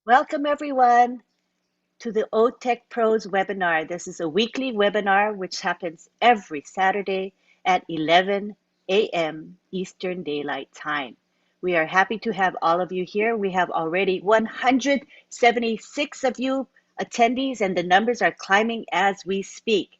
Welcome everyone to the OTECH Pros webinar. This is a weekly webinar which happens every Saturday at 11 a.m. Eastern Daylight Time. We are happy to have all of you here. We have already 176 of you attendees and the numbers are climbing as we speak.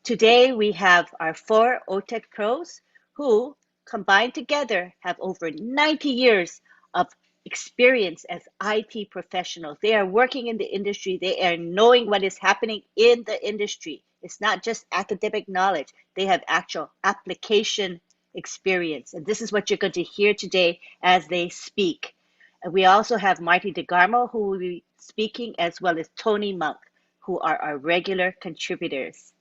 Today we have our four OTECH Pros who combined together have over 90 years of experience as IT professionals. They are working in the industry. They are knowing what is happening in the industry. It's not just academic knowledge. They have actual application experience. And this is what you're going to hear today as they speak. And we also have Marty DeGarmo, who will be speaking, as well as Tony Monk, who are our regular contributors.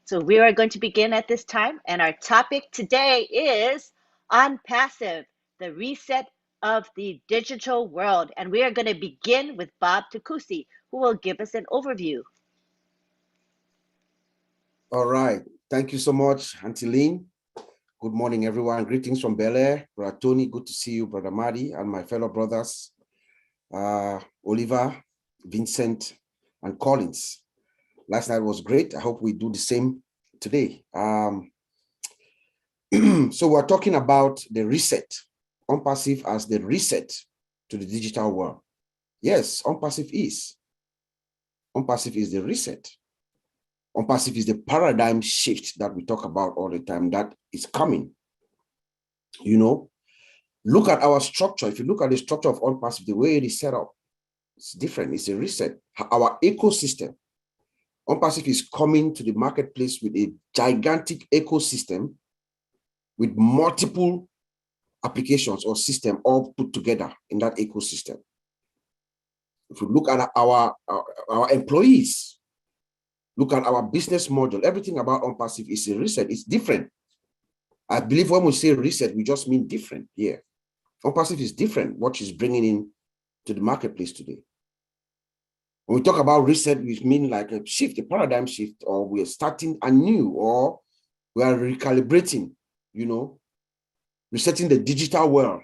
So we are going to begin at this time, and our topic today is on passive, the reset of the digital world. And we are going to begin with Bob Takusi, who will give us an overview. All right. Thank you so much, Auntie Lynn. Good morning, everyone. Greetings from Bel Air. Brother Tony, good to see you, Brother Marty, and my fellow brothers, Oliver, Vincent, and Collins. Last night was great. I hope we do the same today. So we're talking about the reset, OnPassive as the reset to the digital world. Yes, OnPassive is. OnPassive is the reset. OnPassive is the paradigm shift that we talk about all the time that is coming. You know, look at our structure. If you look at the structure of OnPassive, the way it is set up, it's different. It's a reset. Our ecosystem. OnPassive is coming to the marketplace with a gigantic ecosystem with multiple applications or system all put together in that ecosystem. If you look at our employees, look at our business model, everything about OnPassive is a reset. It's different. I believe when we say reset, we just mean different here. OnPassive is different, what she's bringing in to the marketplace today. When we talk about reset, we mean like a shift, a paradigm shift, or we're starting anew, or we are recalibrating, you know, resetting the digital world.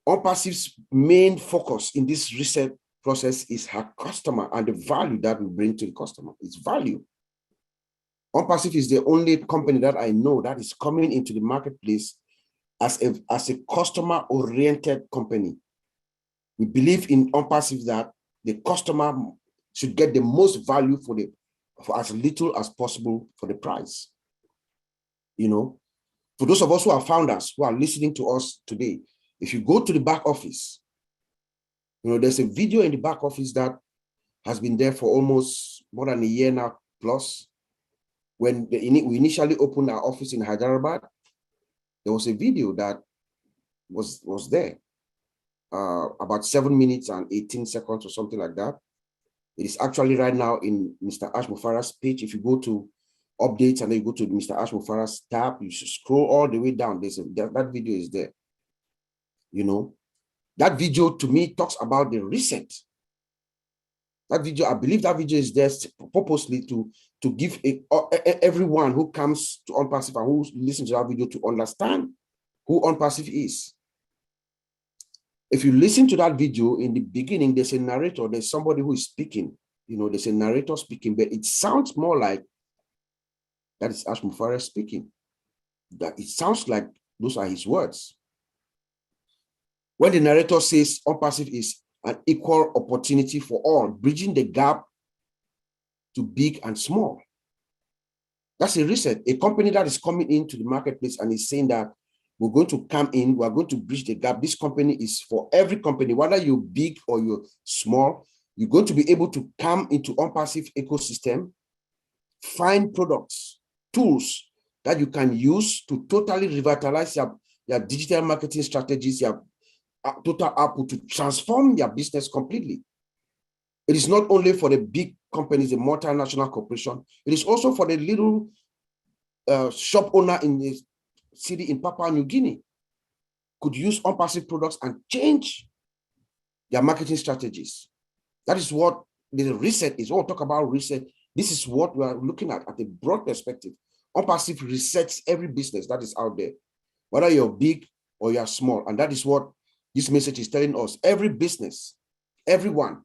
OnPassive's main focus in this reset process is her customer and the value that we bring to the customer. It's value. OnPassive is the only company that I know that is coming into the marketplace as a customer-oriented company. We believe in OnPassive that the customer should get the most value for as little as possible for the price. You know, for those of us who are founders who are listening to us today, if you go to the back office, you know, there's a video in the back office that has been there for almost more than a year now plus. When we initially opened our office in Hyderabad, there was a video that was there, about 7 minutes and 18 seconds or something like that. It is actually right now in Mr. Ash Mufara's page. If you go to updates and then you go to Mr. Ash Mufara's tab, you should scroll all the way down. That video is there. You know, that video to me talks about the reset. That video, I believe that video is there purposely to give everyone who comes to OnPassive and who listens to that video to understand who OnPassive is. If you listen to that video, in the beginning, there's a narrator, there's somebody who is speaking, you know, there's a narrator speaking, but it sounds more like that is Ash Mufara speaking. That it sounds like those are his words. When the narrator says OnPassive is an equal opportunity for all, bridging the gap to big and small. That's a reset. A company that is coming into the marketplace and is saying that we're going to come in, we're going to bridge the gap. This company is for every company, whether you're big or you're small, you're going to be able to come into OnPassive ecosystem, find products, tools that you can use to totally revitalize your digital marketing strategies, your total output, to transform your business completely. It is not only for the big companies, the multinational corporation, it is also for the little shop owner in the city in Papua New Guinea could use OnPassive products and change their marketing strategies. That is what the reset is. When we talk about reset, this is what we are looking at a broad perspective. OnPassive resets every business that is out there, whether you're big or you're small. And that is what This message is telling us every business, everyone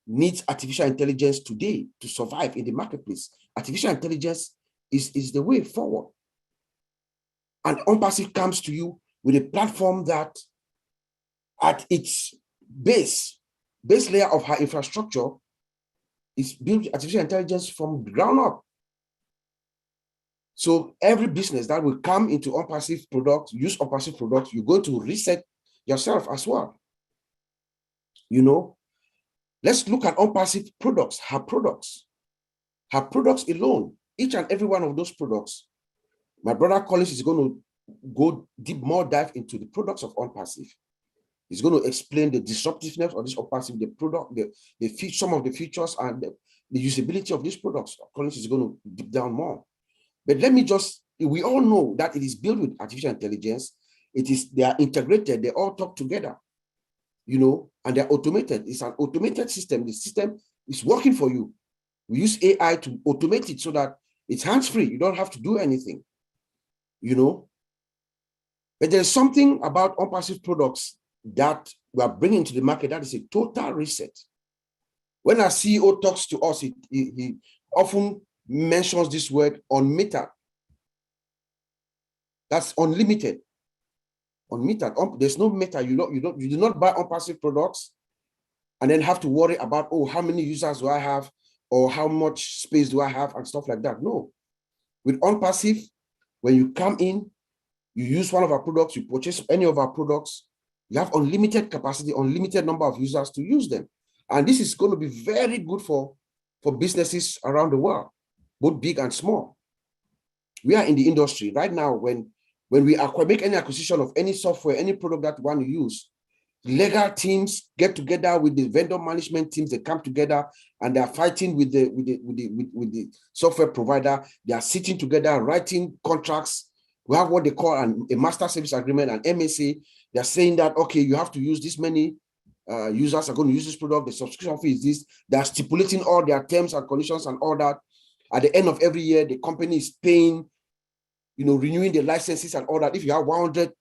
needs artificial intelligence today to survive in the marketplace. Artificial intelligence is the way forward. And OnPassive comes to you with a platform that at its base layer of her infrastructure is built artificial intelligence from the ground up. So every business that will come into OnPassive products, use OnPassive products, you're going to reset yourself as well. You know, let's look at OnPassive products, her products alone, each and every one of those products. My brother Collins is going to go more dive into the products of OnPassive. He's going to explain the disruptiveness of this OnPassive, the product, some of the features and the usability of these products. Collins is going to deep down more. But let me just, we all know that it is built with artificial intelligence. They are integrated, they all talk together, you know, and they're automated. It's an automated system. The system is working for you. We use AI to automate it so that it's hands-free. You don't have to do anything, you know. But there's something about OnPassive products that we are bringing to the market that is a total reset. When our CEO talks to us, he often mentions this word unmetered. That's unlimited. Unmetered. There's no meter. You do not buy OnPassive products and then have to worry about, oh, how many users do I have, or how much space do I have, and stuff like that. No. With OnPassive, when you come in, you use one of our products, you purchase any of our products, you have unlimited capacity, unlimited number of users to use them. And this is going to be very good for businesses around the world, both big and small. We are in the industry right now. When we make any acquisition of any software, any product that we want to use, legal teams get together with the vendor management teams. They come together and they are fighting with the software provider. They are sitting together, writing contracts. We have what they call a master service agreement, an MSA. They are saying that, okay, you have to use this many users are going to use this product. The subscription fee is this. They are stipulating all their terms and conditions and all that. At the end of every year, the company is paying, you know, renewing the licenses and all that. If you have 100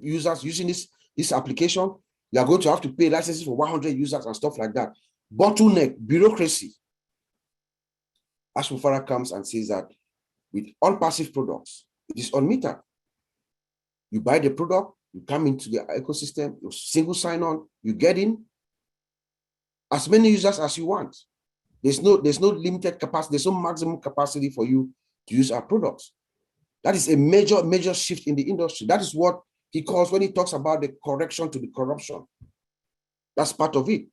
users using this application, you are going to have to pay licenses for 100 users and stuff like that. Bottleneck, bureaucracy. Ashmufara comes and says that with OnPassive products, it is unmetered. You buy the product, you come into the ecosystem, you single sign on, you get in as many users as you want. There's no limited capacity, there's no maximum capacity for you to use our products. That is a major shift in the industry. That is what he calls, when he talks about the correction to the corruption. That's part of it.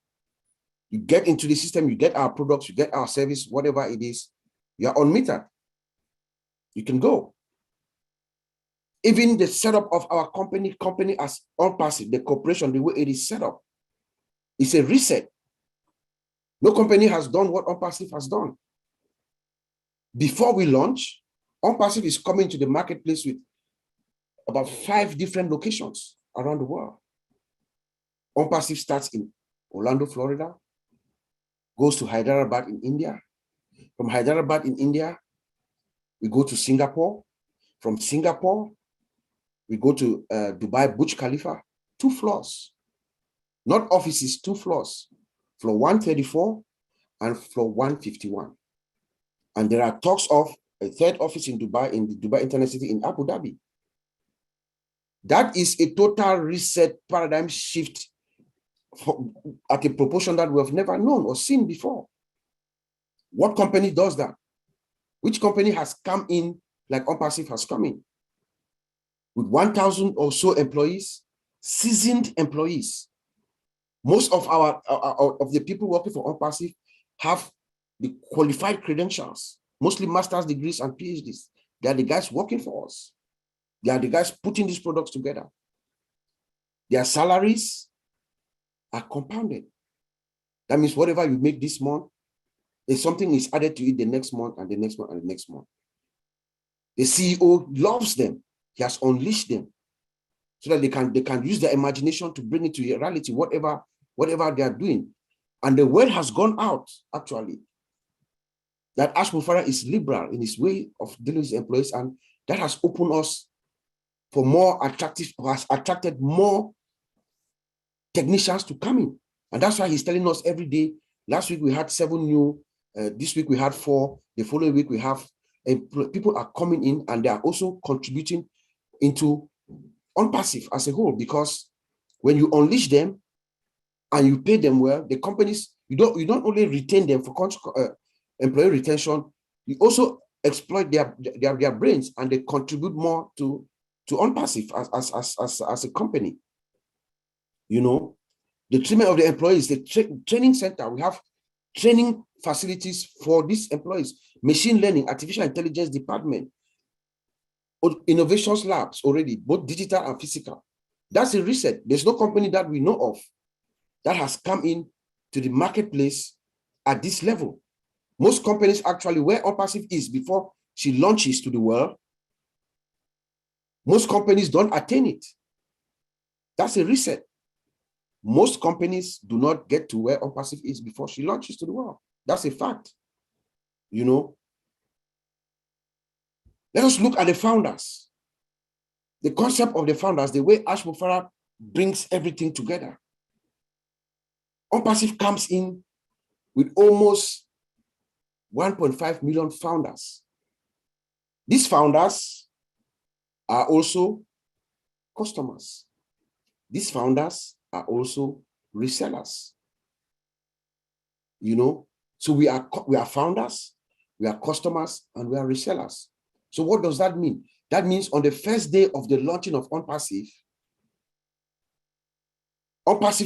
You get into the system, you get our products, you get our service, whatever it is, you're unmetered. You can go. Even the setup of our company as OnPassive, the corporation, the way it is set up, it's a reset. No company has done what OnPassive has done. Before we launch, OnPassive is coming to the marketplace with about 5 different locations around the world. OnPassive starts in Orlando, Florida, goes to Hyderabad in India. From Hyderabad in India, we go to Singapore. From Singapore, we go to Dubai Burj Khalifa, 2 floors. Not offices, 2 floors. Floor 134 and floor 151. And there are talks of a 3rd office in Dubai, in the Dubai Internet City in Abu Dhabi. That is a total reset paradigm shift at a proportion that we have never known or seen before. What company does that? Which company has come in like OnPassive has come in? With 1,000 or so employees, seasoned employees. Most of the people working for OnPassive have the qualified credentials, mostly master's degrees and PhDs. They are the guys working for us. They are the guys putting these products together. Their salaries are compounded. That means whatever you make this month, if something is added to it the next month and the next month and the next month. The CEO loves them. He has unleashed them so that they can use their imagination to bring it to reality, whatever they are doing. And the word has gone out, actually, that Ash Mufara is liberal in his way of dealing with his employees, and that has opened us for more attractive, has attracted more technicians to come in. And that's why he's telling us every day. Last week we had 7 new, this week we had 4, the following week we have, people are coming in and they are also contributing into OnPassive as a whole, because when you unleash them and you pay them well, the companies, you don't only retain them for employee retention, you also exploit their brains and they contribute more to OnPassive as a company. You know, the treatment of the employees, the training center, we have training facilities for these employees, machine learning, artificial intelligence department, innovations labs already, both digital and physical. That's a reset. There's no company that we know of that has come in to the marketplace at this level. Most companies actually, where OnPassive is before she launches to the world, most companies don't attain it. That's a reset. Most companies do not get to where OnPassive is before she launches to the world. That's a fact. You know, let us look at the founders. The concept of the founders, the way Ash Mufara brings everything together. OnPassive comes in with almost 1.5 million founders. These founders are also customers. These founders are also resellers. You know, so we are founders, we are customers, and we are resellers. So what does that mean? That means on the first day of the launching of OnPassive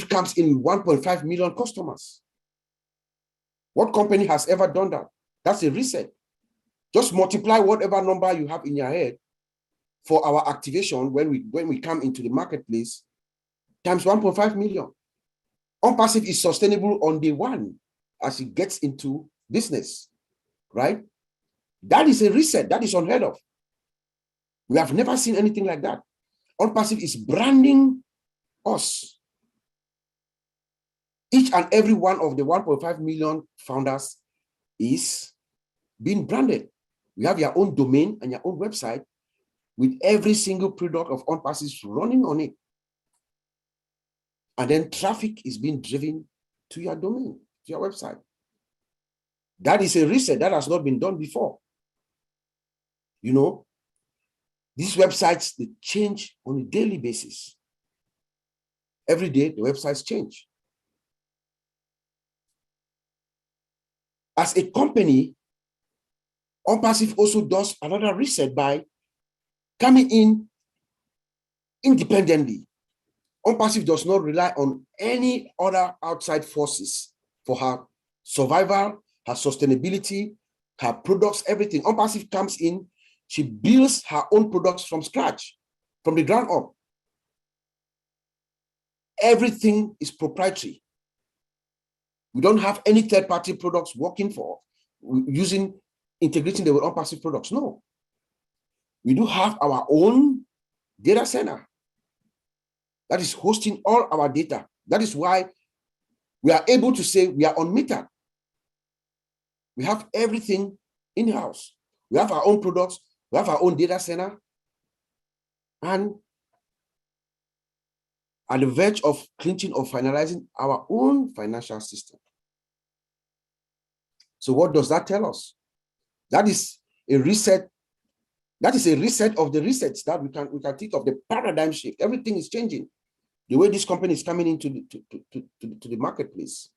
comes in with 1.5 million customers. What company has ever done that? That's a reset. Just multiply whatever number you have in your head for our activation when we come into the marketplace times 1.5 million. OnPassive is sustainable on day one as it gets into business, right? That is a reset. That is unheard of. We have never seen anything like that. OnPassive is branding us. Each and every one of the 1.5 million founders is being branded. You have your own domain and your own website with every single product of OnPassive running on it. And then traffic is being driven to your domain, to your website. That is a reset that has not been done before. You know, these websites, they change on a daily basis. Every day, the websites change. As a company, OnPassive also does another reset by coming in independently. OnPassive does not rely on any other outside forces for her survival, her sustainability, her products, everything. OnPassive comes in, she builds her own products from scratch, from the ground up. Everything is proprietary. We don't have any third-party products working for integrating them with OnPassive products. No. We do have our own data center that is hosting all our data. That is why we are able to say we are unmetered. We have everything in-house. We have our own products, we have our own data center, and at the verge of clinching or finalizing our own financial system. So what does that tell us? That is a reset. That is a reset of the resets that we can think of, the paradigm shift. Everything is changing. The way this company is coming into the marketplace.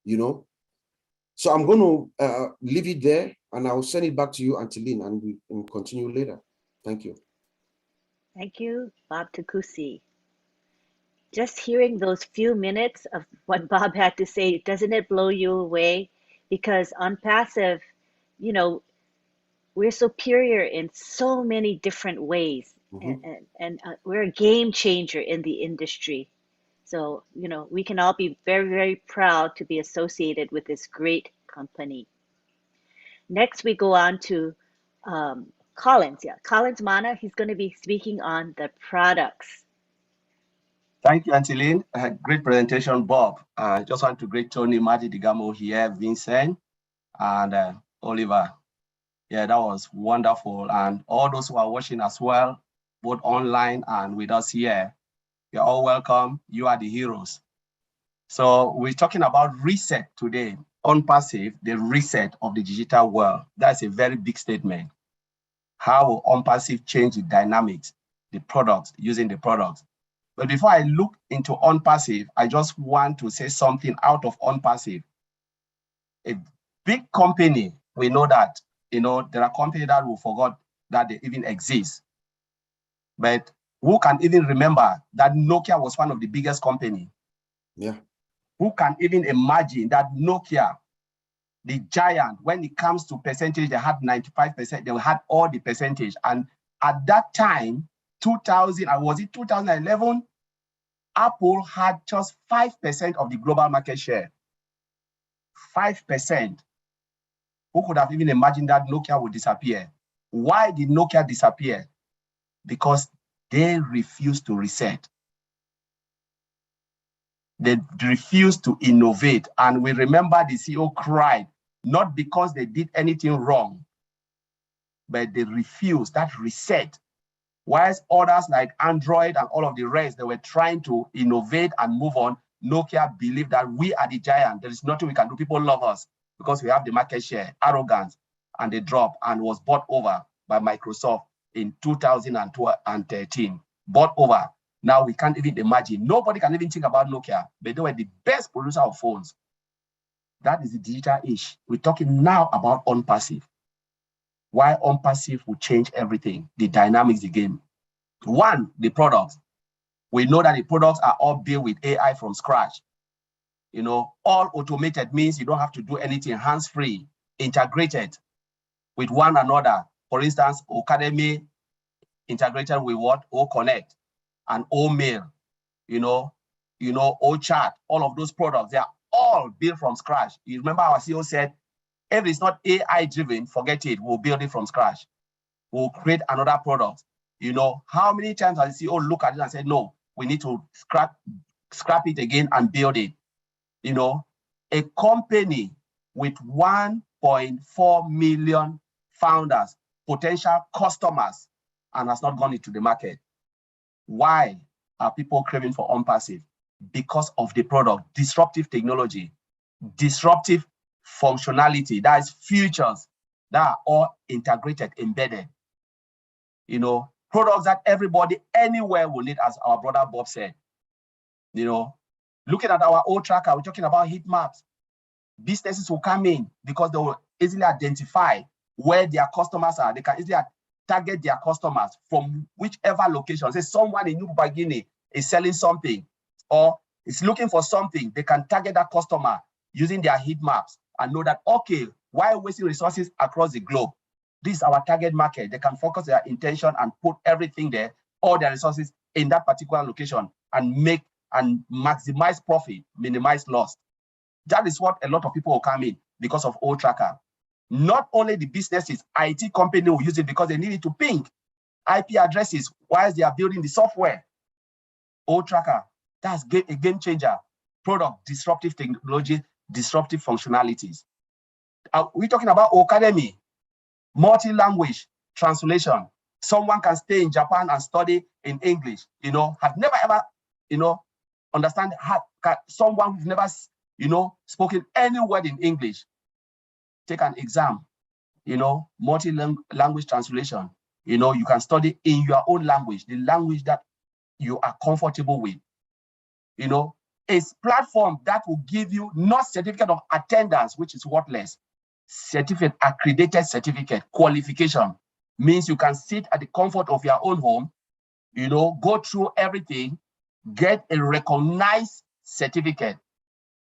You know? So I'm going to leave it there and I'll send it back to you, Auntie Lynn, and we can continue later. Thank you. Thank you, Bob Takusi. Just hearing those few minutes of what Bob had to say, doesn't it blow you away? Because on passive, you know, we're superior in so many different ways, and we're a game changer in the industry. So, you know, we can all be very, very proud to be associated with this great company. Next, we go on to Collins. Yeah, Collins Mana, he's going to be speaking on the products. Thank you, Auntie Lynn. Great presentation, Bob. Just want to greet Tony, Marty Digamo here, Vincent, and Oliver. Yeah, that was wonderful. And all those who are watching as well, both online and with us here, You're all welcome. You are the heroes. So we're talking about reset today. OnPassive, the reset of the digital world. That's a very big statement. How will OnPassive change the dynamics, the products, using the products? But before I look into OnPassive, I just want to say something out of OnPassive. A big company, we know that, there are companies that will forget that they even exist. But who can even remember that Nokia was one of the biggest companies? Yeah. Who can even imagine that Nokia, the giant, when it comes to percentage, they had 95%, they had all the percentage. And at that time, 2000, was it 2011? Apple had just 5% of the global market share. 5%. Who could have even imagined that Nokia would disappear? Why did Nokia disappear? Because they refused to reset. They refused to innovate. And we remember the CEO cried, not because they did anything wrong, but they refused that reset. Whilst others like Android and all of the rest, they were trying to innovate and move on, Nokia believed that we are the giant. There is nothing we can do. People love us because we have the market share, arrogance, and they dropped and was bought over by Microsoft in 2013. Bought over. Now we can't even imagine. Nobody can even think about Nokia, but they were the best producer of phones. That is the digital age. We're talking now about OnPassive. Why OnPassive will change everything, the dynamics, the game. One, the products. We know that the products are all built with AI from scratch. All automated means you don't have to do anything, hands-free, integrated with one another. For instance, Academy integrated with what? OConnect and OMail, OChat, all of those products, they are all built from scratch. You remember our CEO said, if it's not AI driven, forget it, we'll build it from scratch. We'll create another product. How many times has the CEO look at it and say, no, we need to scrap it again and build it? A company with 1.4 million founders, potential customers, and has not gone into the market. Why are people craving for OnPassive? Because of the product, disruptive technology, disruptive functionality, that is features that are all integrated, embedded. Products that everybody anywhere will need, as our brother Bob said. Looking at our old tracker, we're talking about heat maps. Businesses will come in because they will easily identify where their customers are. They can easily target their customers from whichever location. Say someone in New Guinea is selling something or is looking for something, they can target that customer using their heat maps and know that, okay, why wasting resources across the globe? This is our target market. They can focus their intention and put everything there, all their resources in that particular location and make and maximize profit, minimize loss. That is what a lot of people will come in because of old tracker. Not only the businesses, IT company will use it because they need it to ping IP addresses whilst they are building the software. Old tracker, that's a game changer. Product, disruptive technology, disruptive functionalities. We're talking about Academy, multi-language translation. Someone can stay in Japan and study in English, have never ever, understand how someone who's never, spoken any word in English, take an exam, multi-language translation. You can study in your own language, the language that you are comfortable with. A platform that will give you not certificate of attendance, which is worthless, certificate, accredited certificate, qualification, means you can sit at the comfort of your own home, go through everything, get a recognized certificate.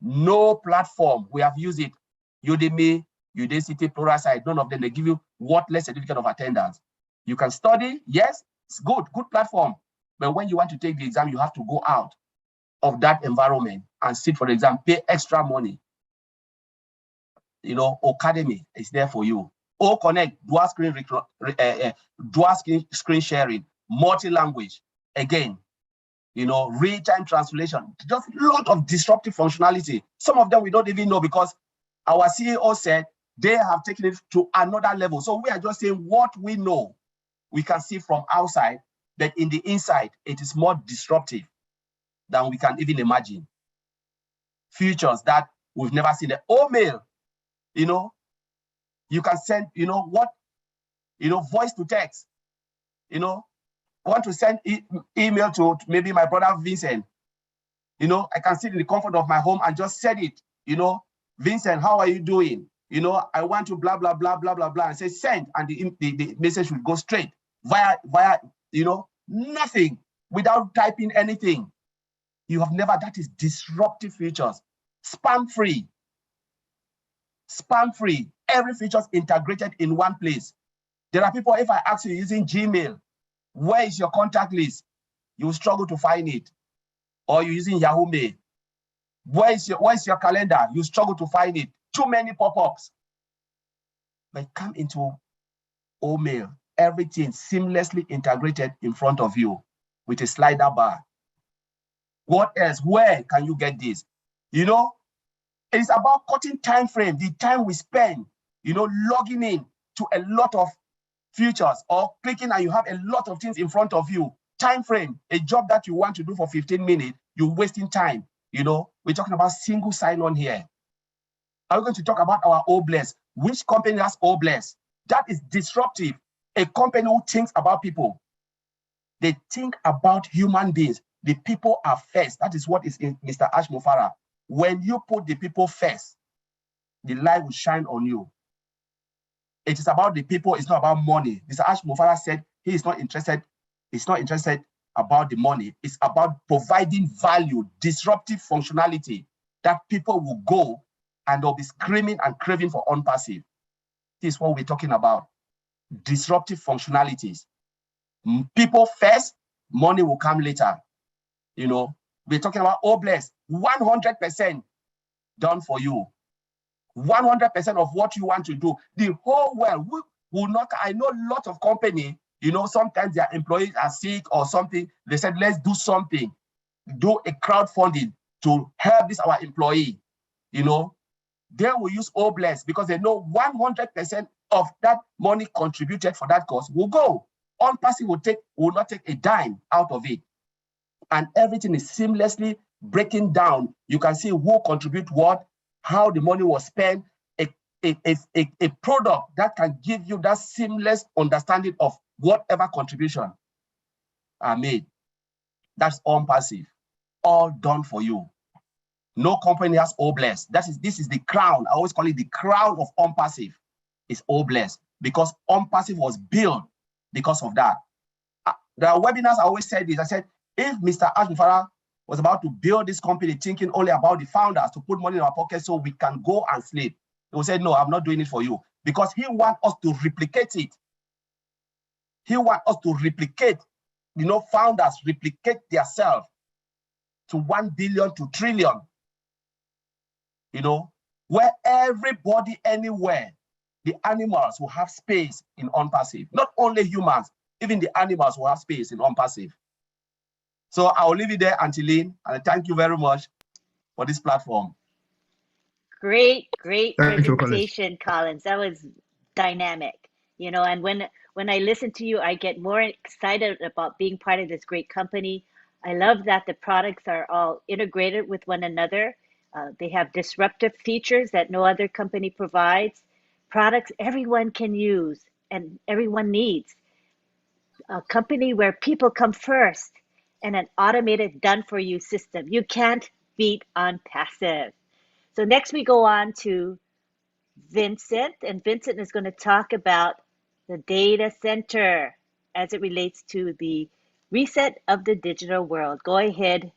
No platform, we have used it, Udemy, Udacity, Pluralsight, none of them, they give you worthless certificate of attendance. You can study, yes, it's good platform, but when you want to take the exam, you have to go out of that environment and sit for the exam, pay extra money. Academy is there for you. OConnect, dual screen sharing, multi-language, again, real-time translation, just a lot of disruptive functionality. Some of them we don't even know because our CEO said they have taken it to another level. So we are just saying what we know. We can see from outside, but in the inside, it is more disruptive. than we can even imagine. Features that we've never seen. The mail, you know, you can send, voice to text, want to send email to maybe my brother Vincent, I can sit in the comfort of my home and just send it, Vincent, how are you doing? I want to blah, blah, blah, blah, blah, blah, and say send, and the message will go straight via, nothing, without typing anything. You have never, that is disruptive features. Spam free, every feature is integrated in one place. There are people, if I ask you using Gmail, where is your contact list? You will struggle to find it. Or you're using Yahoo Mail. Where's your calendar? You struggle to find it. Too many pop-ups. But come into OMail, everything seamlessly integrated in front of you with a slider bar. What else? Where can you get this? It's about cutting time frame, the time we spend, logging in to a lot of features or clicking and you have a lot of things in front of you. Time frame, a job that you want to do for 15 minutes, you're wasting time. We're talking about single sign-on here. Are we going to talk about our OBLESS? Which company has OBLESS? That is disruptive. A company who thinks about people. They think about human beings. The people are first. That is what is in Mr. Ash Mufara. When you put the people first, the light will shine on you. It is about the people. It's not about money. Mr. Ash Mufara said he is not interested. He's not interested about the money. It's about providing value, disruptive functionality that people will go and they'll be screaming and craving for OnPassive. This is what we're talking about. Disruptive functionalities. People first, money will come later. We're talking about OBLESS, 100% done for you. 100% of what you want to do. The whole world will not. I know lots of companies, sometimes their employees are sick or something. They said, let's do something, do a crowdfunding to help this our employee. They will use OBLESS because they know 100% of that money contributed for that cause will go. OnPassive will not take a dime out of it. And everything is seamlessly breaking down. You can see who contribute what, how the money was spent, a product that can give you that seamless understanding of whatever contribution are made. That's OnPassive, all done for you. No company has OBLESS. This is the crown. I always call it the crown of OnPassive. It's OBLESS because OnPassive was built because of that. There are webinars I always said this. I said, if Mr. Ash Mufara was about to build this company thinking only about the founders to put money in our pocket so we can go and sleep, he will say, no, I'm not doing it for you. Because he wants us to replicate it. He wants us to replicate, founders replicate themselves to 1 billion to trillion. Where everybody, anywhere, the animals will have space in OnPassive. Not only humans, even the animals will have space in OnPassive. So I'll leave it there, Angeline, and thank you very much for this platform. Great Thank you, presentation, Collins. That was dynamic, and when I listen to you, I get more excited about being part of this great company. I love that the products are all integrated with one another. They have disruptive features that no other company provides. Products everyone can use and everyone needs. A company where people come first and an automated done-for-you system. You can't beat OnPassive. So next we go on to Vincent, and Vincent is going to talk about the data center as it relates to the reset of the digital world. Go ahead,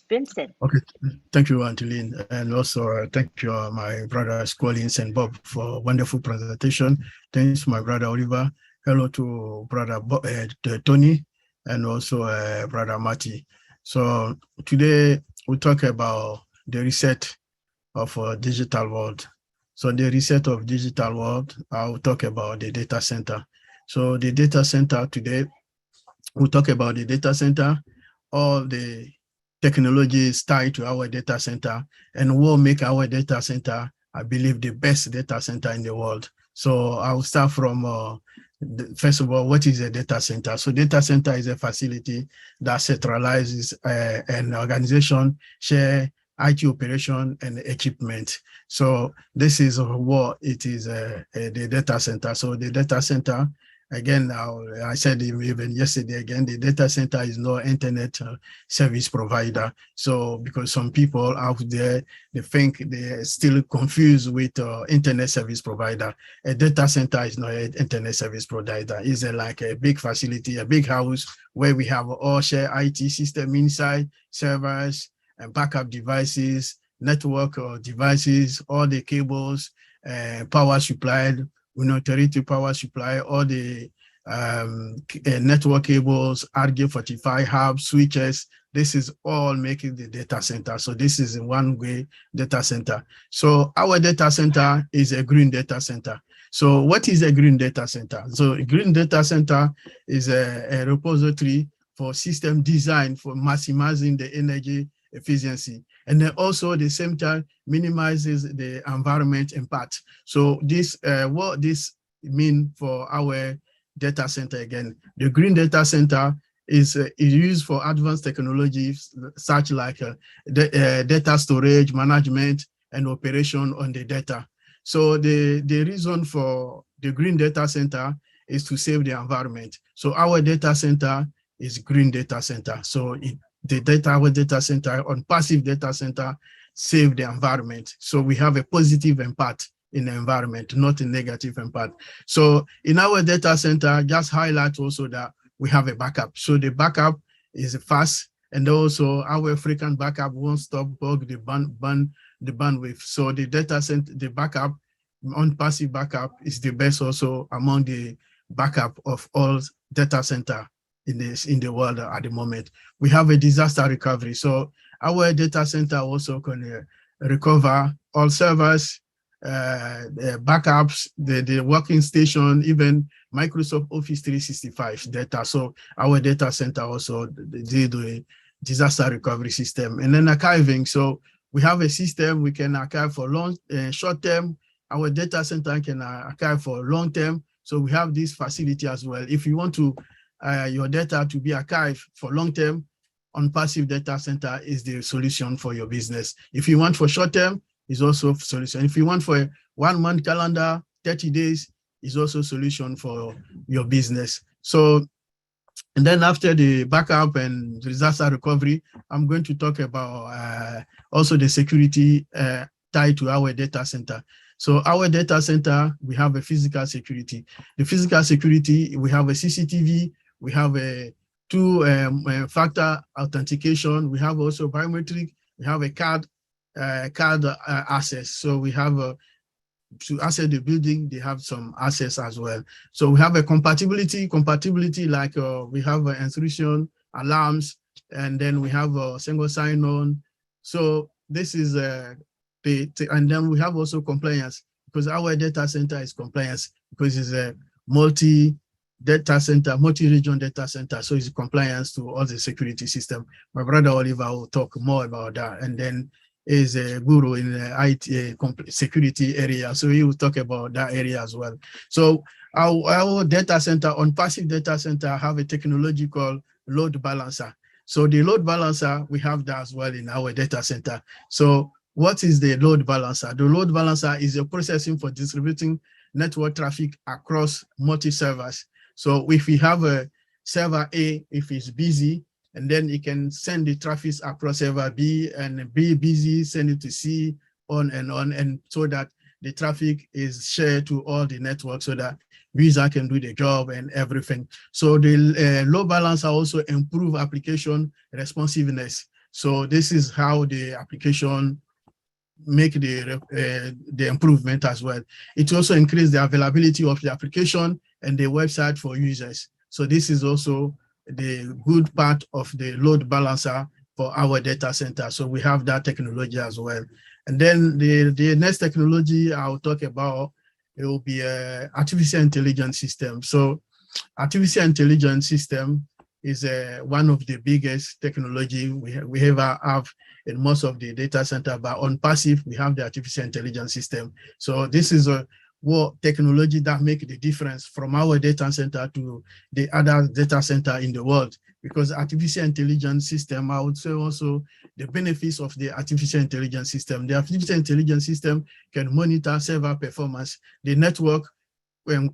Vincent. Okay, thank you, Angeline, and also thank you, my brothers Collins and Bob, for a wonderful presentation. Thanks to my brother Oliver. Hello to brother Tony, and also brother Marty. So today we talk about the reset of digital world. So the reset of digital world, I'll talk about the data center. So the data center today, we'll talk about the data center, all the technologies tied to our data center, and will make our data center, I believe, the best data center in the world. So I'll start from First of all, what is a data center? So data center is a facility that centralizes an organization, share IT operation and equipment. So this is what it is, the data center. So the data center, again, I said even yesterday again, the data center is no internet service provider. So because some people out there, they think they're still confused with internet service provider. A data center is not an internet service provider. It's like a big facility, a big house where we have all share IT system inside, servers and backup devices, network devices, all the cables, power supplied, territory power supply, all the network cables, RJ45 hubs, switches. This is all making the data center. So this is a one-way data center. So our data center is a green data center. So what is a green data center? So a green data center is a repository for system design for maximizing the energy efficiency. And then also at the same time minimizes the environment impact. So this, what this mean for our data center again, the green data center is used for advanced technologies such like data storage, management, and operation on the data. So the reason for the green data center is to save the environment. So our data center is green data center. So our data center on passive data center save the environment. So we have a positive impact in the environment, not a negative impact. So in our data center, just highlight also that we have a backup. So the backup is fast, and also our frequent backup won't stop bug the bandwidth. So the data center, the backup on passive backup is the best also among the backup of all data center in the world at the moment. We have a disaster recovery. So our data center also can recover all servers, backups, the working station, even Microsoft Office 365 data. So our data center also did a disaster recovery system. And then archiving. So we have a system we can archive for long, short term. Our data center can archive for long term. So we have this facility as well. If you want to your data to be archived for long term, on passive data center is the solution for your business. If you want for short term, is also a solution. If you want for a 1 month calendar, 30 days is also a solution for your business. So, and then after the backup and disaster recovery, I'm going to talk about also the security tied to our data center. So our data center, we have a physical security. The physical security, we have a CCTV, we have a two-factor authentication, we have also biometric, we have a card access. So we have to access the building, they have some access as well. So we have a compatibility like we have intrusion alarms, and then we have a single sign-on. So this is and then we have also compliance, because our data center is compliance, because it's a multi-data center, multi-region data center. So it's compliance to all the security system. My brother Oliver will talk more about that. And then is a guru in the IT security area. So he will talk about that area as well. So our data center, on passive data center, have a technology called load balancer. So the load balancer, we have that as well in our data center. So what is the load balancer? The load balancer is a processing for distributing network traffic across multi-servers. So if we have a server A, if it's busy, and then it can send the traffic across server B, and B busy, send it to C, on, and so that the traffic is shared to all the networks so that user can do the job and everything. So the load balancer also improve application responsiveness. So this is how the application make the improvement as well. It also increase the availability of the application and the website for users. So this is also the good part of the load balancer for our data center. So we have that technology as well. And then the next technology I'll talk about, it will be a artificial intelligence system. So artificial intelligence system is one of the biggest technology we ever have in most of the data center, but on passive, we have the artificial intelligence system. So this is what technology that make the difference from our data center to the other data center in the world. Because artificial intelligence system, I would say also the benefits of the artificial intelligence system. The artificial intelligence system can monitor server performance, the network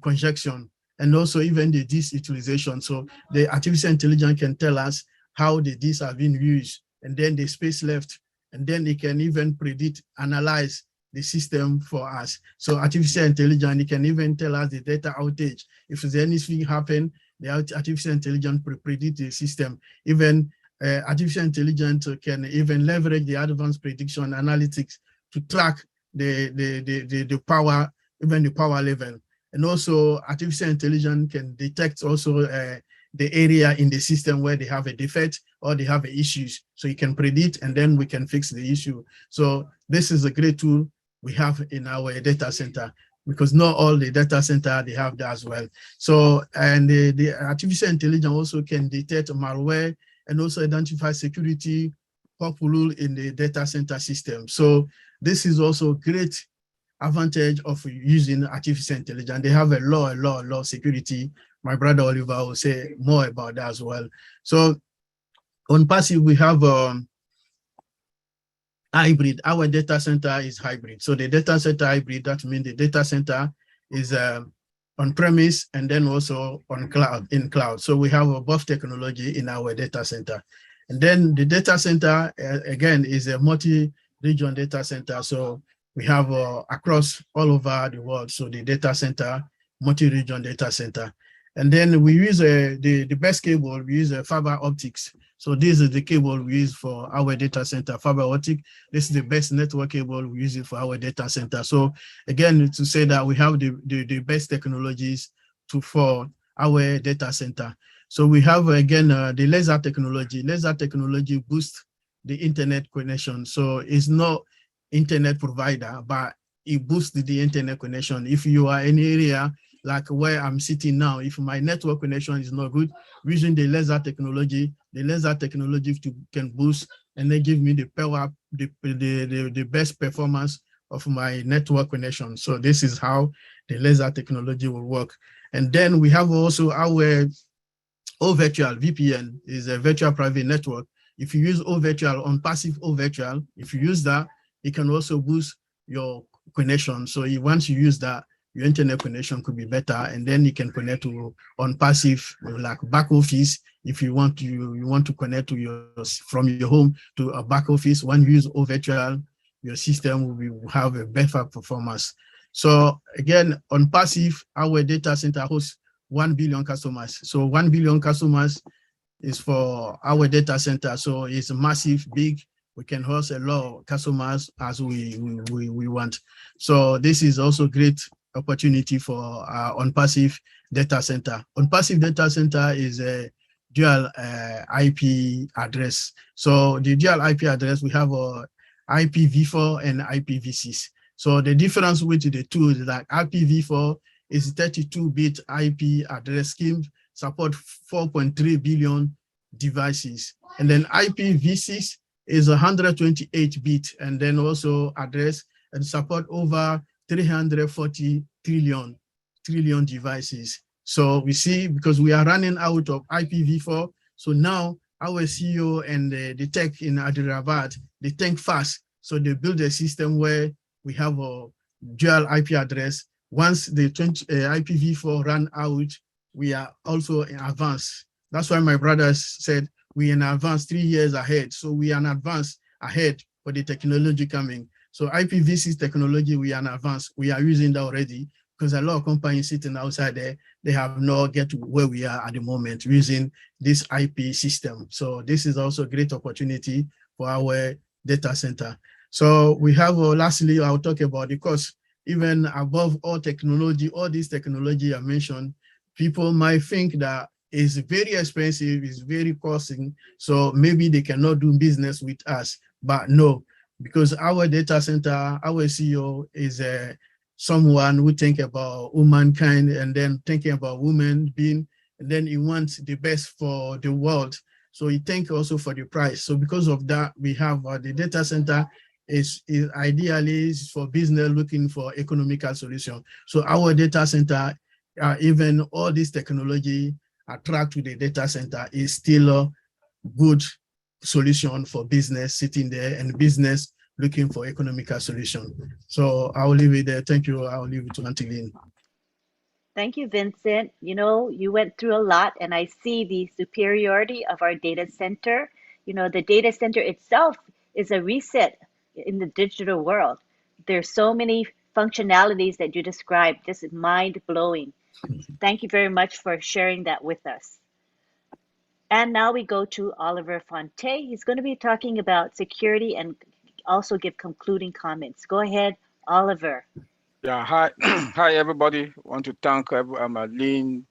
congestion, and also even the disk utilization. So the artificial intelligence can tell us how the disks have been used, and then the space left, and then it can even predict, analyze the system for us. So artificial intelligence, it can even tell us the data outage. If there's anything happen, the artificial intelligence predict the system. Even artificial intelligence can even leverage the advanced prediction analytics to track the power, even the power level. And also artificial intelligence can detect also the area in the system where they have a defect or they have issues. So you can predict and then we can fix the issue. So this is a great tool we have in our data center, because not all the data center, they have that as well. So, and the artificial intelligence also can detect malware and also identify security hole in the data center system. So this is also great advantage of using artificial intelligence. They have a lot of security. My brother Oliver will say more about that as well. So on passive, we have hybrid. Our data center is hybrid. So the data center hybrid, that means the data center is on premise and then also on cloud, in cloud. So we have both technology in our data center. And then the data center, again, is a multi-region data center. So we have across all over the world. So the data center, multi-region data center. And then we use the best cable, we use fiber optics. So this is the cable we use for our data center, fiber optic. This is the best network cable we use it for our data center. So again, to say that we have the best technologies for our data center. So we have, again, the laser technology. Laser technology boosts the internet connection. So it's not internet provider, but it boosts the internet connection. If you are in an area like where I'm sitting now, if my network connection is not good, using the laser technology can boost and they give me the power, the best performance of my network connection. So this is how the laser technology will work. And then we have also our OVirtual VPN is a virtual private network. If you use OVirtual on passive OVirtual, if you use that, it can also boost your connection. So once you use that, your internet connection could be better, and then you can connect to on passive like back office. If you want to connect to from your home to a back office, when you use OVirtual, your system will have a better performance. So again, on passive, our data center hosts 1 billion customers. So 1 billion customers is for our data center. So it's massive, big. We can host a lot of customers as we want. So this is also great opportunity for on passive data center. On passive data center is a dual IP address. So the dual IP address, we have a IPv4 and IPv6. So the difference with the two is that IPv4 is 32-bit IP address scheme, support 4.3 billion devices. And then IPv6 is 128-bit and then also address and support over 340 trillion devices. So we see, because we are running out of IPv4, so now our CEO and the tech in Hyderabad, they think fast. So they build a system where we have a dual IP address. Once the IPv4 run out, we are also in advance. That's why my brothers said we are in advance 3 years ahead. So we are in advance ahead for the technology coming. So IPv6 technology, we are in advance. We are using that already, because a lot of companies sitting outside there, they have not get to where we are at the moment using this IP system. So this is also a great opportunity for our data center. So we have, lastly, I'll talk about the cost. Even above all technology, all this technology I mentioned, people might think that it's very expensive, it's very costing, so maybe they cannot do business with us. But no, because our data center, our CEO is someone who think about humankind and then thinking about women being, and then he wants the best for the world. So he think also for the price. So because of that, we have the data center is ideally for business looking for economical solution. So our data center, even all this technology attract to the data center is still a good solution for business sitting there and business looking for economical solution. So I'll leave it there. Thank you. I'll leave it to Antolin. Thank you, Vincent. You know, you went through a lot, and I see the superiority of our data center. You know, the data center itself is a reset in the digital world. There's so many functionalities that you described, just mind blowing. Thank you very much for sharing that with us. And now we go to Oliver Fonte. He's going to be talking about security and also give concluding comments. Go ahead, Oliver. Yeah, hi, hi everybody. I want to thank Lynn,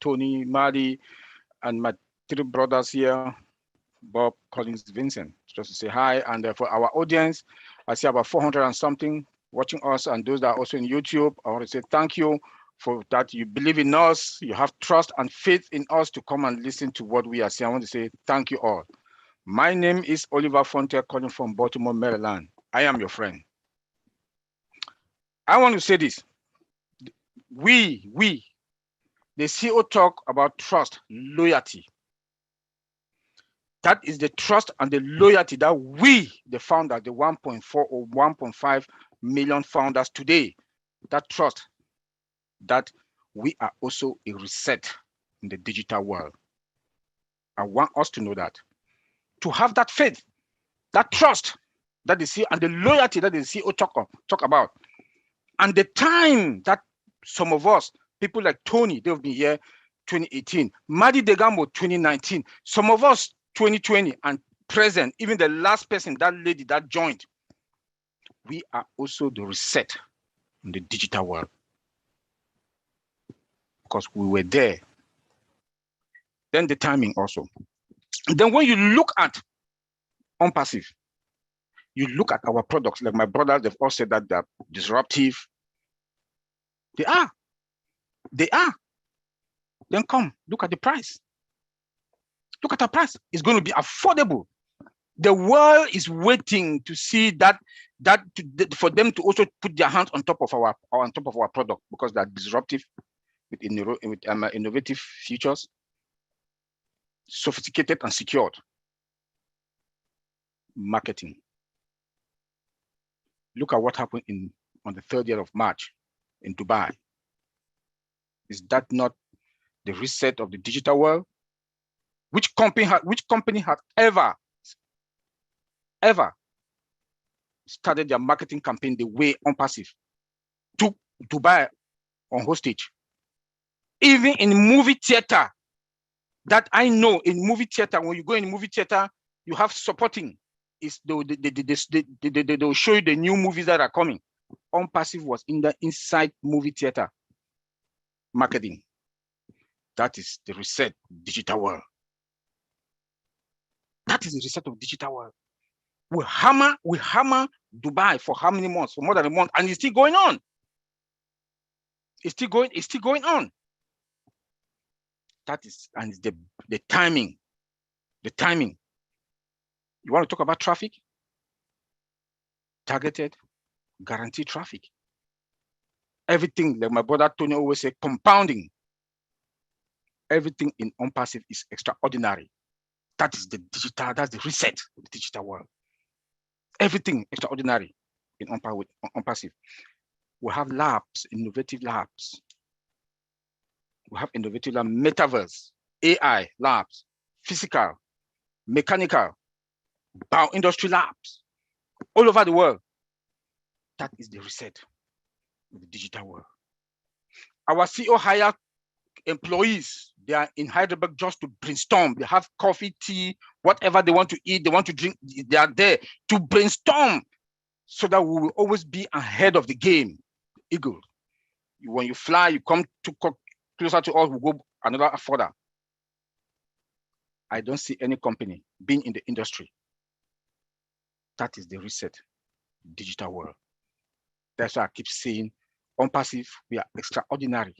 Tony, Marty, and my three brothers here, Bob, Collins, Vincent, just to say hi. And for our audience, I see about 400 and something watching us, and those that are also in YouTube, I want to say thank you for that. You believe in us, you have trust and faith in us to come and listen to what we are saying. I want to say thank you all. My name is Oliver Fonte, calling from Baltimore, Maryland. I am your friend. I want to say this. The CEO talk about trust, loyalty. That is the trust and the loyalty that we, the founders, the 1.4 or 1.5 million founders today, that trust that we are also a reset in the digital world. I want us to know that, to have that faith, that trust that the CEO and the loyalty that the CEO talk about. And the time that some of us, people like Tony, they've been here 2018, Madi Degambo 2019, some of us 2020 and present, even the last person, that lady that joined, we are also the reset in the digital world because we were there. Then the timing also. Then when you look at OnPassive, you look at our products, like my brothers, they've all said that they're disruptive. They are. Then come, look at the price. Look at our price. It's going to be affordable. The world is waiting to see that for them to also put their hands on top of our product because they're disruptive with innovative features, sophisticated and secured. Marketing. Look at what happened on the 3rd year of March in Dubai. Is that not the reset of the digital world? Which company has ever started their marketing campaign the way OnPassive took Dubai on hostage? Even in movie theater, that I know, in movie theater, when you go in movie theater, you have supporting. They'll show you the new movies that are coming. OnPassive was in the inside movie theater marketing. That is the reset digital world. That is the reset of digital world. We hammer Dubai for how many months? For more than a month, and it's still going on. It's still going on. That is, and it's the timing. The timing. You want to talk about traffic? Targeted, guaranteed traffic. Everything, like my brother Tony always say, compounding. Everything in OnPassive is extraordinary. That is the digital, that's the reset of the digital world. Everything extraordinary in OnPassive. We have labs, innovative labs. We have innovative labs, metaverse, AI labs, physical, mechanical, bioindustry labs, all over the world. That is the reset of the digital world. Our CEO hired employees. They are in Hyderabad just to brainstorm. They have coffee, tea, whatever they want to eat, they want to drink. They are there to brainstorm so that we will always be ahead of the game. Eagle. When you fly, you come to closer to us, we go another further. I don't see any company being in the industry. That is the reset, digital world. That's why I keep saying, OnPassive, we are extraordinary.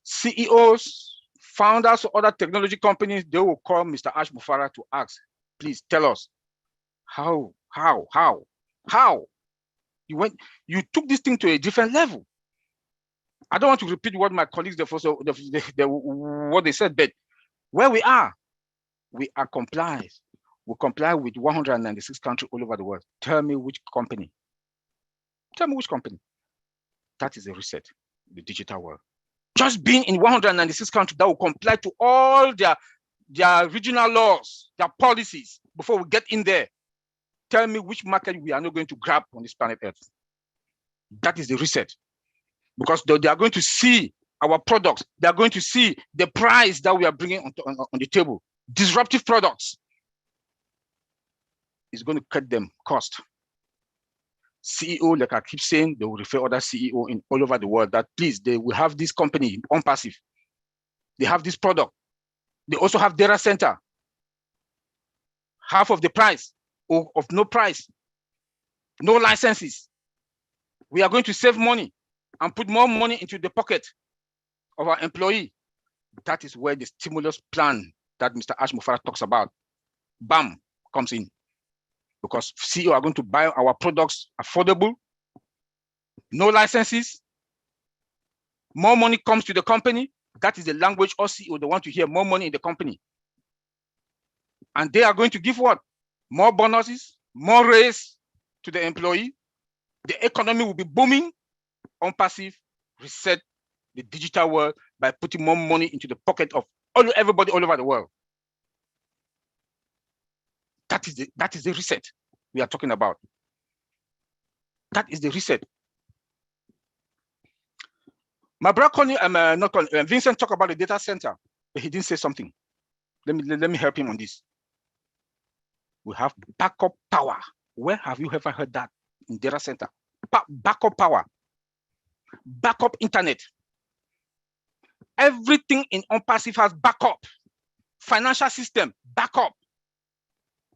CEOs, founders of other technology companies, they will call Mr. Ash Mufara to ask, please tell us, how How? You took this thing to a different level. I don't want to repeat what my colleagues what they said, but where we are compliant. We comply with 196 countries all over the world. Tell me which company. Tell me which company. That is a reset, the digital world. Just being in 196 countries that will comply to all their regional laws, their policies before we get in there. Tell me which market we are not going to grab on this planet Earth. That is the reset. Because they are going to see our products. They are going to see the price that we are bringing on the table. Disruptive products is going to cut them cost. CEO, like I keep saying, they will refer other CEO in all over the world that please, they will have this company on passive. They have this product. They also have data center. Half of the price or of no price, no licenses. We are going to save money and put more money into the pocket of our employee. That is where the stimulus plan that Mr. Ash Mufara talks about, BAM, comes in. Because CEO are going to buy our products affordable, no licenses, more money comes to the company. That is the language all CEO, they want to hear more money in the company. And they are going to give what? More bonuses, more raise to the employee. The economy will be booming. On passive, reset the digital world by putting more money into the pocket of everybody all over the world. That is the reset we are talking about. That is the reset. My brother Vincent talked about the data center, but he didn't say something. Let me help him on this. We have backup power. Where have you ever heard that in data center? Backup power, backup internet. Everything in OnPassive has backup. Financial system, backup.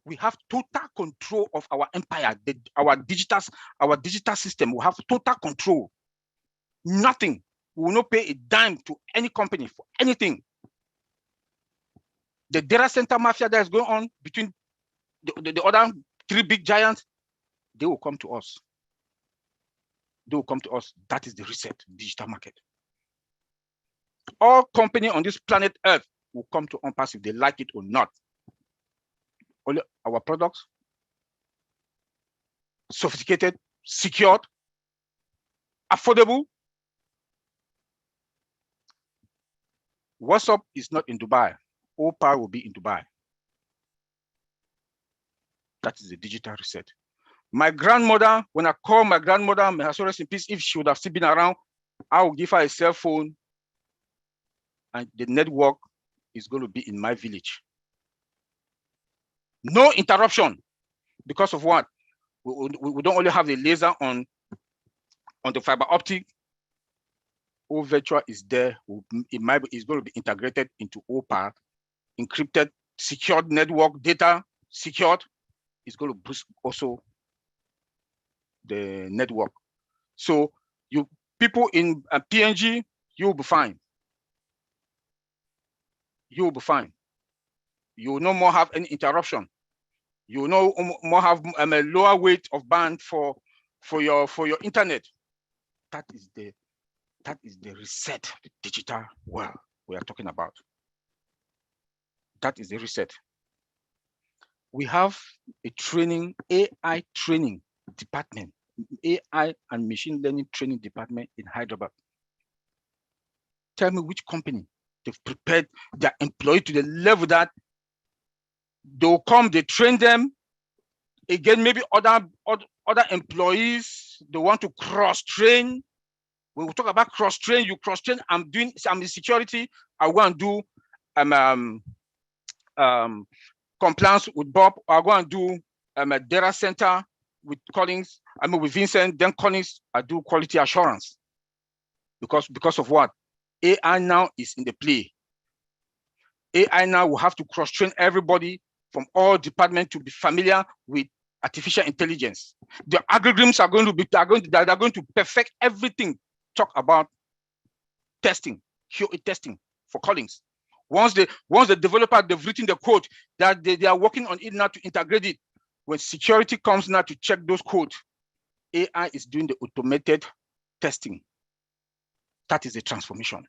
We have total control of our empire, our digital system. We have total control. Nothing. We will not pay a dime to any company for anything. The data center mafia that is going on between the other three big giants, they will come to us. They will come to us. That is the reset, digital market. All companies on this planet Earth will come to OnPassive, they like it or not. Only our products, sophisticated, secured, affordable. WhatsApp is not in Dubai. All power will be in Dubai. That is the digital reset. My grandmother, when I call my grandmother, may her soul rest in peace, if she would have still been around, I will give her a cell phone and the network is going to be in my village. No interruption. Because of what? We don't only have the laser on the fiber optic. All virtual is there. It's going to be integrated into OPAR, encrypted, secured network data, secured. It's going to boost also the network. So you people in PNG, you will be fine. You will be fine. You will no more have any interruption. You will no more have a lower weight of band for your internet. That is the reset, the digital world we are talking about. That is the reset. We have a training, AI training department, AI and machine learning training department in Hyderabad. Tell me which company they've prepared their employee to the level that they'll come, they train them. Again, maybe other employees, they want to cross-train. When we talk about cross-train, you cross-train, I'm in security, I go and do compliance with Bob, I go and do a data center with Collins, with Vincent, then Collins, I do quality assurance. Because of what? AI now is in the play. AI now will have to cross-train everybody from all departments to be familiar with artificial intelligence. The algorithms are going to perfect everything. Talk about testing, QA testing for Collins. Once the developer, they've written the code that they are working on it now to integrate it. when security comes now to check those codes, AI is doing the automated testing. That is the transformation.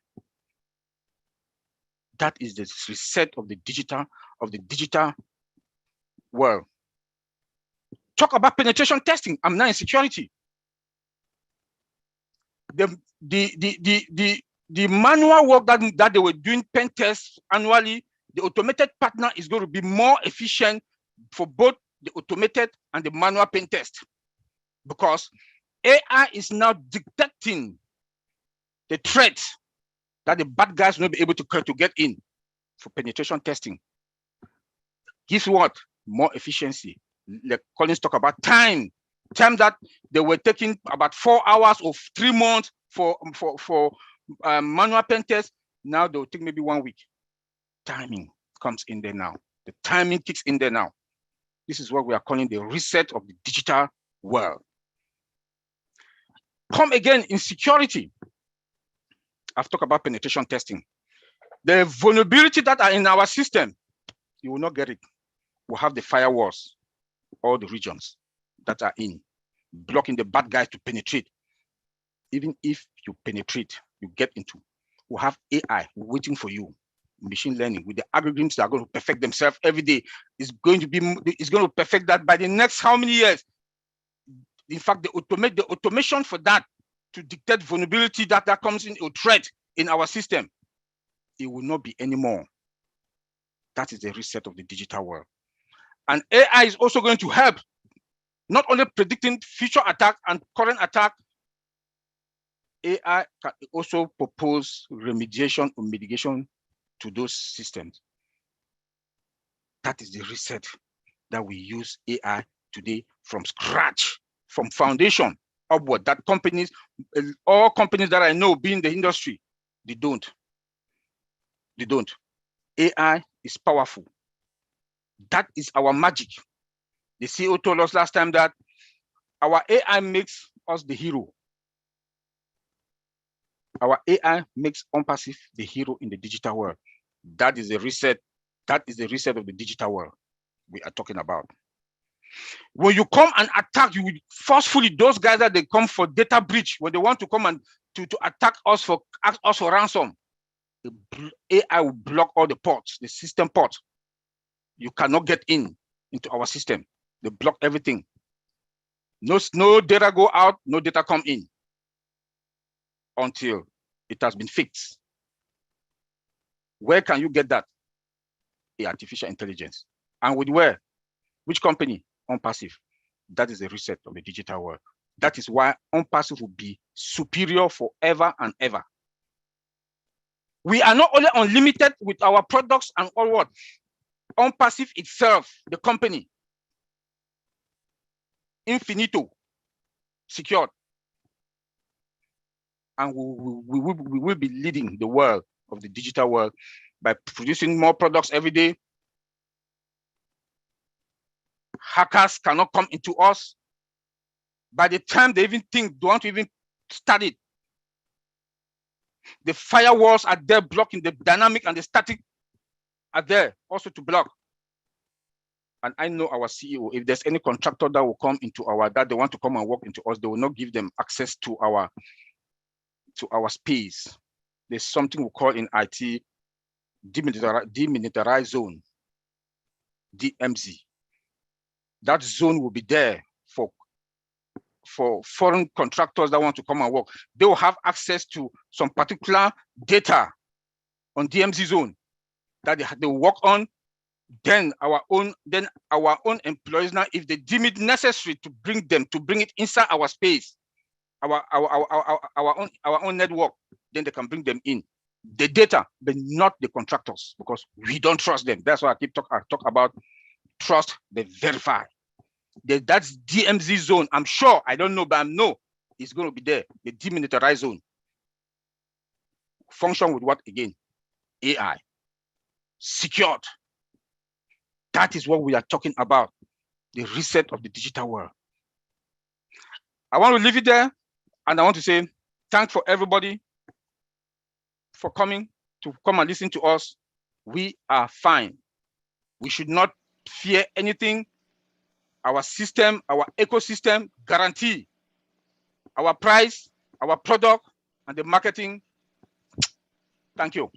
That is the reset of the digital world. Talk about penetration testing. I'm now in security. The manual work that they were doing pen tests annually, the automated partner is going to be more efficient for both the automated and the manual pen test, because AI is now detecting the threats that the bad guys will not be able to get in for penetration testing. Gives what? More efficiency. Like Collins talk about time that they were taking about 4 hours or 3 months for manual pen test. Now they'll take maybe 1 week. Timing comes in there now. The timing kicks in there now. This is what we are calling the reset of the digital world. Come again in security. I've talked about penetration testing. The vulnerability that are in our system, you will not get it. We'll have the firewalls, all the regions that are in, blocking the bad guys to penetrate. Even if you penetrate, you get into, we'll have AI waiting for you. Machine learning with the algorithms that are going to perfect themselves every day is going to perfect that by the next how many years? In fact, the automation for that to detect vulnerability that comes in a threat in our system, it will not be anymore. That is the reset of the digital world. And AI is also going to help not only predicting future attack and current attack, AI can also propose remediation or mitigation to those systems. That is the reset that we use AI today from scratch, from foundation upward. That companies, all companies that I know being in the industry, they don't. They don't. AI is powerful. That is our magic. The CEO told us last time that our AI makes us the hero. Our AI makes OnPassive the hero in the digital world. That is the reset. That is the reset of the digital world we are talking about. When you come and attack, you will forcefully, those guys that they come for data breach, when they want to come and to attack us for ransom, the AI will block all the ports, the system ports. You cannot get into our system. They block everything. No data go out, no data come in until it has been fixed. Where can you get that? Artificial intelligence. And with where? Which company? OnPassive. That is the reset of the digital world. That is why OnPassive will be superior forever and ever. We are not only unlimited with our products and all what? OnPassive itself, the company, infinito, secured. And we will be leading the world of the digital world by producing more products every day. Hackers cannot come into us. By the time they even think, they want to even start it, the firewalls are there blocking, the dynamic and the static are there also to block. And I know our CEO, if there's any contractor that will come into that they want to come and work into us, they will not give them access to our space. There's something we call in IT demilitarized zone, DMZ. That zone will be there for foreign contractors that want to come and work. They will have access to some particular data on DMZ zone that they will work on. Then our own employees, now if they deem it necessary to bring it inside our space, our own network, then they can bring them in. The data, but not the contractors, because we don't trust them. That's why I talk about trust, they verify. That's DMZ zone. I'm sure, I don't know, but I know it's going to be there. The demilitarized zone. Function with what again? AI. Secured. That is what we are talking about. The reset of the digital world. I want to leave it there, and I want to say thanks for everybody for coming and listen to us. We are fine. We should not fear anything. our system, our ecosystem guarantee our price, our product, and the marketing. Thank you.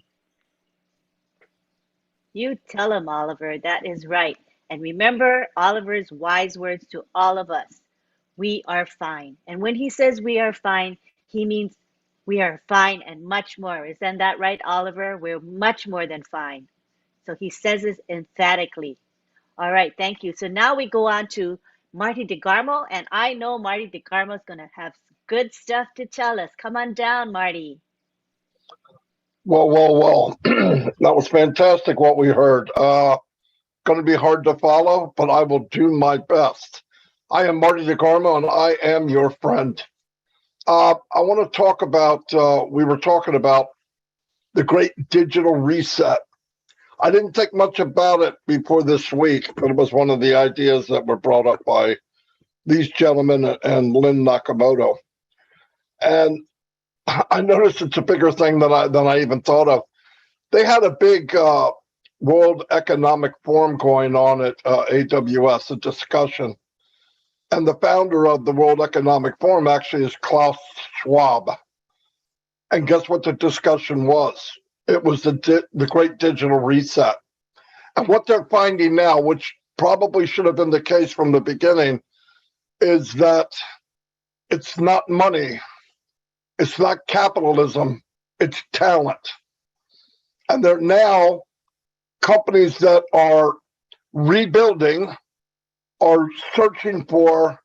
You tell him, Oliver. That is right. And remember Oliver's wise words to all of us. We are fine. And when he says we are fine, he means we are fine and much more. Isn't that right, Oliver? We're much more than fine. So he says this emphatically. All right, thank you. So now we go on to Marty DeGarmo, and I know Marty DeGarmo is going to have good stuff to tell us. Come on down, Marty. Well. That was fantastic what we heard. Going to be hard to follow, but I will do my best. I am Marty DeGarmo, and I am your friend. I want to talk about, we were talking about the great digital reset. I didn't think much about it before this week, but it was one of the ideas that were brought up by these gentlemen and Lynn Nakamoto. And I noticed it's a bigger thing than I even thought of. They had a big World Economic Forum going on at AWS, a discussion. And the founder of the World Economic Forum actually is Klaus Schwab. And guess what the discussion was? It was the great digital reset. And what they're finding now, which probably should have been the case from the beginning, is that it's not money, it's not capitalism, it's talent. And there are now companies that are rebuilding, are searching for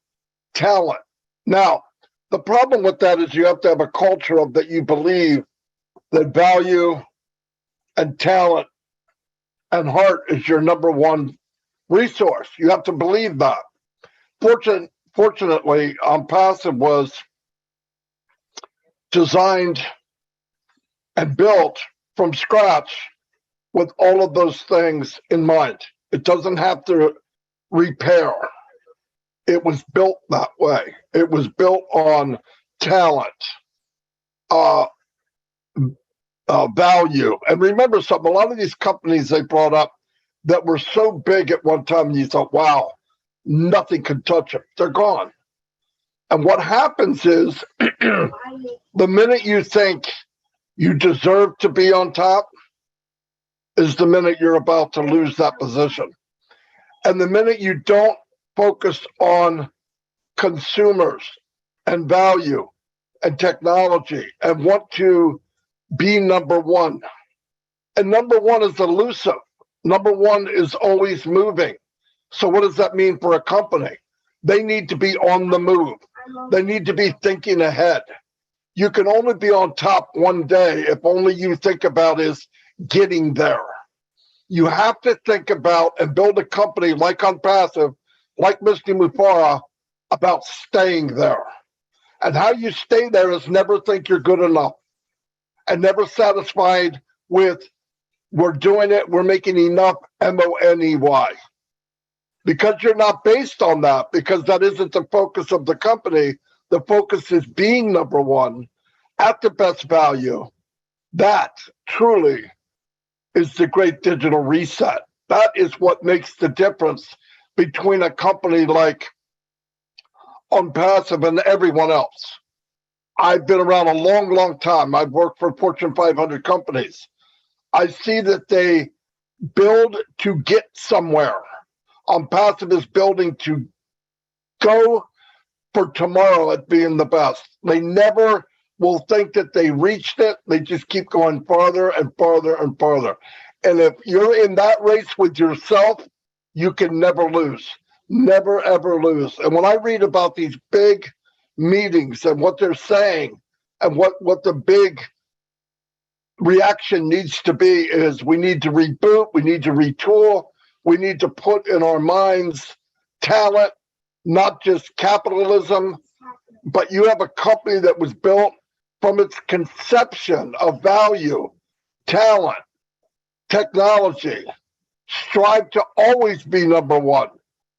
talent. Now, the problem with that is you have to have a culture of that you believe that value and talent and heart is your number one resource. You have to believe that. Fortunately, Passive was designed and built from scratch with all of those things in mind. It doesn't have to repair. It was built that way. It was built on talent, value. And remember something, a lot of these companies they brought up that were so big at one time, you thought, wow, nothing can touch them. They're gone. And what happens is the minute you think you deserve to be on top is the minute you're about to lose that position. And the minute you don't focus on consumers and value and technology and want to be number one. And number one is elusive. Number one is always moving. So what does that mean for a company? They need to be on the move. They need to be thinking ahead. You can only be on top one day if only you think about is getting there. You have to think about and build a company like on Passive, like Misty Mufara, about staying there. And how you stay there is never think you're good enough and never satisfied with we're doing it, we're making enough, MONEY. Because you're not based on that, because that isn't the focus of the company. The focus is being number one at the best value. That truly is the great digital reset. That is what makes the difference between a company like OnPassive and everyone else. I've been around a long, long time. I've worked for Fortune 500 companies. I see that they build to get somewhere. OnPassive is building to go for tomorrow at being the best. They never will think that they reached it. They just keep going farther and farther and farther. And if you're in that race with yourself, you can never lose. Never, ever lose. And when I read about these big meetings and what they're saying and what the big reaction needs to be is we need to reboot, we need to retool, we need to put in our minds talent, not just capitalism, but you have a company that was built from its conception of value, talent, technology. Strive to always be number one,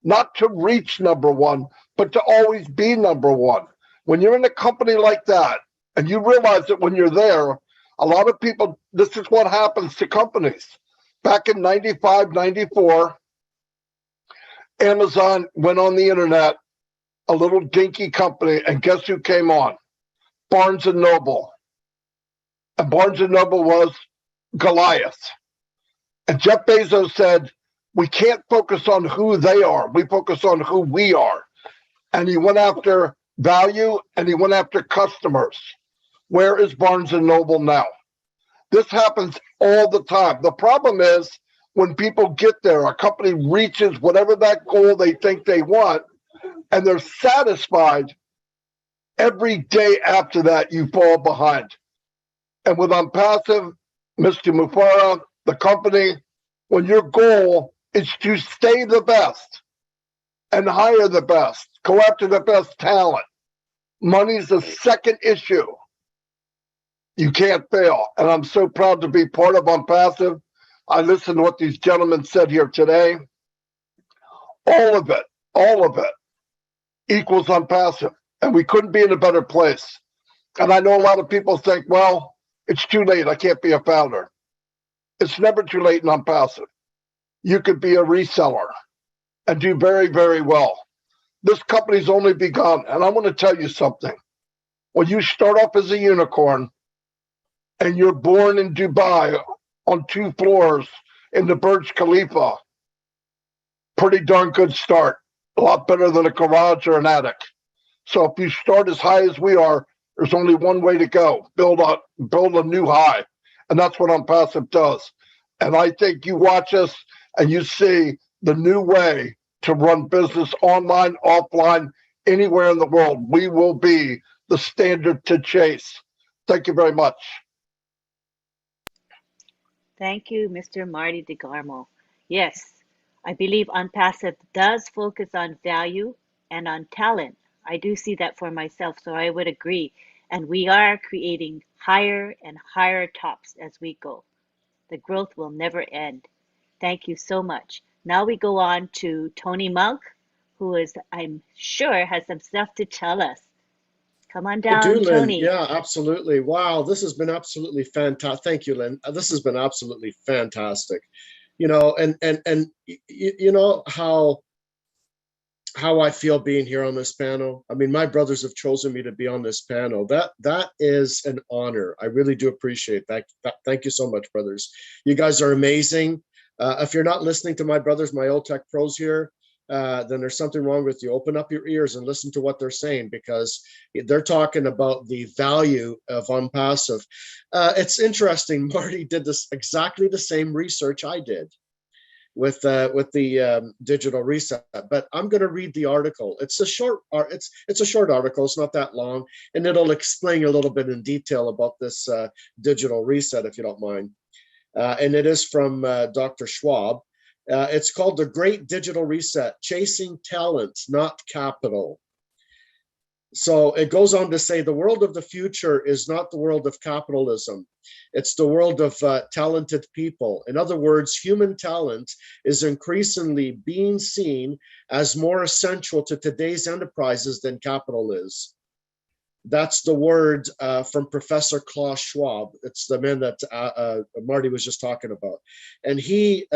not to reach number one, but to always be number one. When you're in a company like that, and you realize that when you're there, a lot of people, this is what happens to companies. Back in 95, 94, Amazon went on the internet, a little dinky company, and guess who came on? Barnes and Noble. And Barnes and Noble was Goliath. And Jeff Bezos said, we can't focus on who they are. We focus on who we are. And he went after value and he went after customers. Where is Barnes and Noble now? This happens all the time. The problem is when people get there, a company reaches whatever that goal they think they want, and they're satisfied. Every day after that, you fall behind. And with Unpassive, Mr. Mufara, the company, when your goal is to stay the best and hire the best, go after the best talent, money's the second issue. You can't fail. And I'm so proud to be part of Unpassive. I listened to what these gentlemen said here today. All of it equals Unpassive. And we couldn't be in a better place. And I know a lot of people think, well, it's too late. I can't be a founder. It's never too late in Unpassive. You could be a reseller and do very, very well. This company's only begun. And I want to tell you something. When you start off as a unicorn and you're born in Dubai on 2 floors in the Burj Khalifa, pretty darn good start. A lot better than a garage or an attic. So if you start as high as we are, there's only one way to go. Build a new high. And that's what Unpassive does. And I think you watch us and you see the new way to run business online, offline, anywhere in the world. We will be the standard to chase. Thank you very much. Thank you, Mr. Marty DeGarmo. Yes, I believe Unpassive does focus on value and on talent. I do see that for myself, so I would agree. And we are creating higher and higher tops as we go. The growth will never end. Thank you so much. Now we go on to Tony Monk, who is, I'm sure, has some stuff to tell us. Come on I do, down, Lynn. Tony. Yeah, absolutely. Wow, this has been absolutely fantastic. Thank you, Lynn. This has been absolutely fantastic. You know, and you know how I feel being here on this panel. I mean, my brothers have chosen me to be on this panel. That is an honor. I really do appreciate that. Thank you so much, brothers. You guys are amazing. If you're not listening to my brothers, my OTECH pros here, then there's something wrong with you. Open up your ears and listen to what they're saying, because they're talking about the value of Unpassive. It's interesting. Marty did this exactly the same research I did with the digital reset, but I'm going to read the article. It's a short article. It's not that long, and it'll explain a little bit in detail about this digital reset, if you don't mind. And it is from Dr. Schwab. It's called The Great Digital Reset, Chasing Talent, Not Capital. So it goes on to say the world of the future is not the world of capitalism. It's the world of talented people. In other words, human talent is increasingly being seen as more essential to today's enterprises than capital is. That's the word from Professor Klaus Schwab. It's the man that Marty was just talking about. And he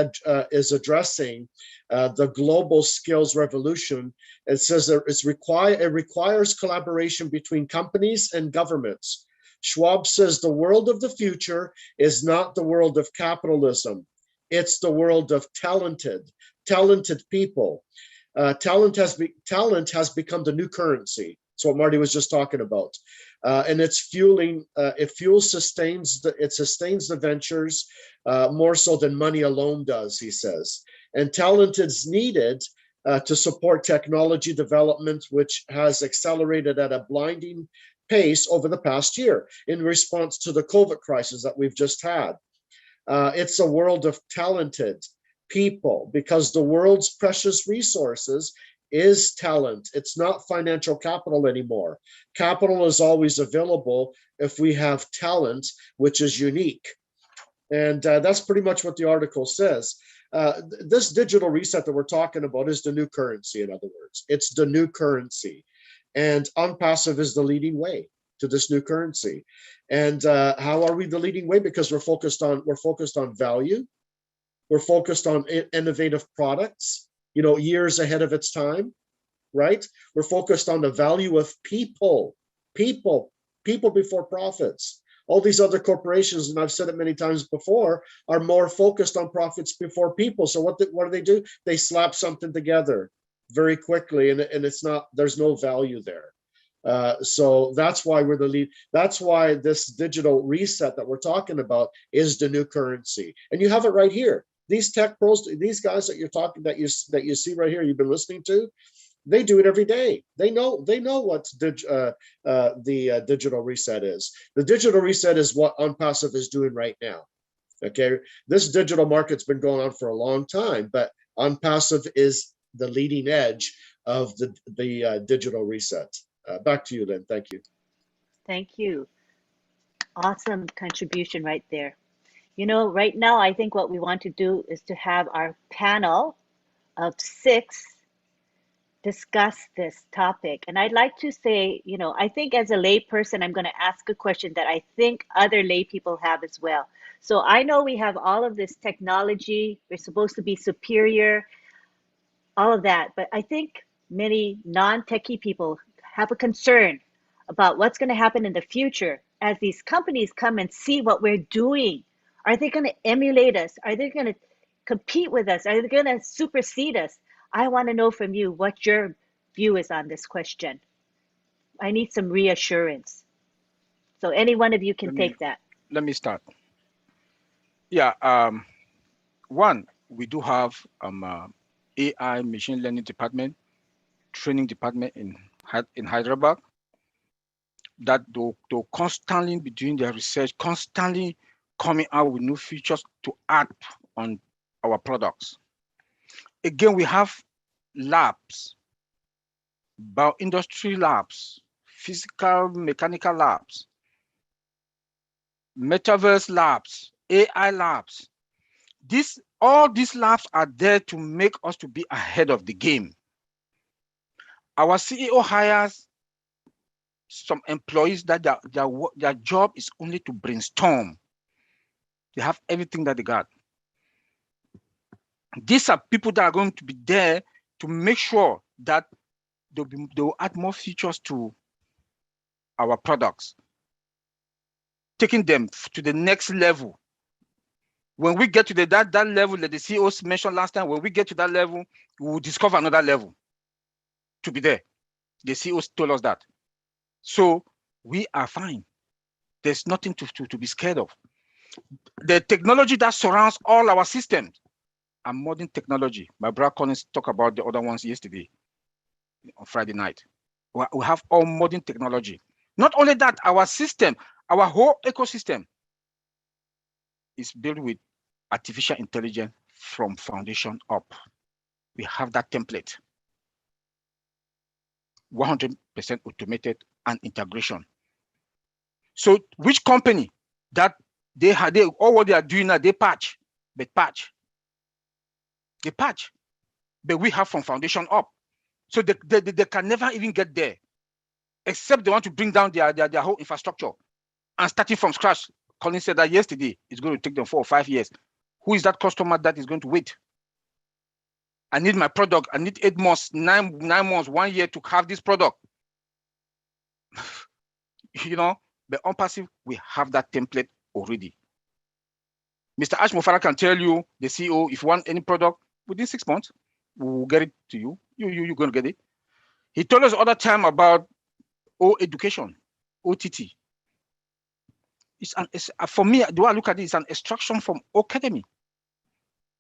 is addressing the global skills revolution. It says that it requires collaboration between companies and governments. Schwab says the world of the future is not the world of capitalism. It's the world of talented people. Talent has become the new currency. That's what Marty was just talking about. And it's fueling, sustains the ventures more so than money alone does, he says. And talent is needed to support technology development, which has accelerated at a blinding pace over the past year in response to the COVID crisis that we've just had. It's a world of talented people, because the world's precious resources is talent. It's not financial capital anymore. Capital is always available if we have talent, which is unique. And that's pretty much what the article says. This digital reset that we're talking about is the new currency, in other words. It's the new currency. And Unpassive is the leading way to this new currency. And how are we the leading way? Because we're focused on value. We're focused on innovative products. years ahead of its time, right? We're focused on the value of people before profits. All these other corporations, and I've said it many times before, are more focused on profits before people. So what do? They slap something together very quickly, and it's not, there's no value there. So that's why we're the lead. That's why this digital reset that we're talking about is the new currency. And you have it right here. These tech pros, these guys that you're talking, that you see right here, you've been listening to, they do it every day. They know what the digital reset is. The digital reset is what OnPassive is doing right now. Okay, this digital market's been going on for a long time, but OnPassive is the leading edge of the digital reset. Back to you, Lynn. Thank you. Thank you. Awesome contribution right there. Right now, I think what we want to do is to have our panel of 6 discuss this topic. And I'd like to say, I think as a layperson, I'm going to ask a question that I think other lay people have as well. So I know we have all of this technology. We're supposed to be superior, all of that. But I think many non-techie people have a concern about what's going to happen in the future as these companies come and see what we're doing. Are they going to emulate us? Are they going to compete with us? Are they going to supersede us? I want to know from you what your view is on this question. I need some reassurance. So any one of you can take that. Let me start. Yeah. One, we do have AI machine learning department, training department in Hyderabad, that they'll constantly be doing their research, constantly coming out with new features to add on our products. Again, we have labs, bioindustry labs, physical, mechanical labs, metaverse labs, AI labs. All these labs are there to make us to be ahead of the game. Our CEO hires some employees that their job is only to brainstorm. They have everything that they got. These are people that are going to be there to make sure that they'll add more features to our products, taking them to the next level. When we get to that level that the CEOs mentioned last time, when we get to that level, we will discover another level to be there. The CEOs told us that. So we are fine. There's nothing to be scared of. The technology that surrounds all our systems are modern technology. My brother Collins talked about the other ones yesterday on Friday night. We have all modern technology. Not only that, our system, our whole ecosystem is built with artificial intelligence from foundation up. We have that template. 100% automated and integration. So which company that they all what they are doing now, they patch. They patch. But we have from foundation up. So they can never even get there, except they want to bring down their whole infrastructure and starting from scratch. Colin said that yesterday, it's going to take them 4 or 5 years. Who is that customer that is going to wait? I need my product. I need 8 months, 9 months, 1 year to have this product. But OnPassive, we have that template already. Mr. Ash Mofara can tell you, the CEO, if you want any product, within 6 months, we will get it to you. You're going to get it. He told us other time about education, OTT. For me, the way I look at it, it's an extraction from academy.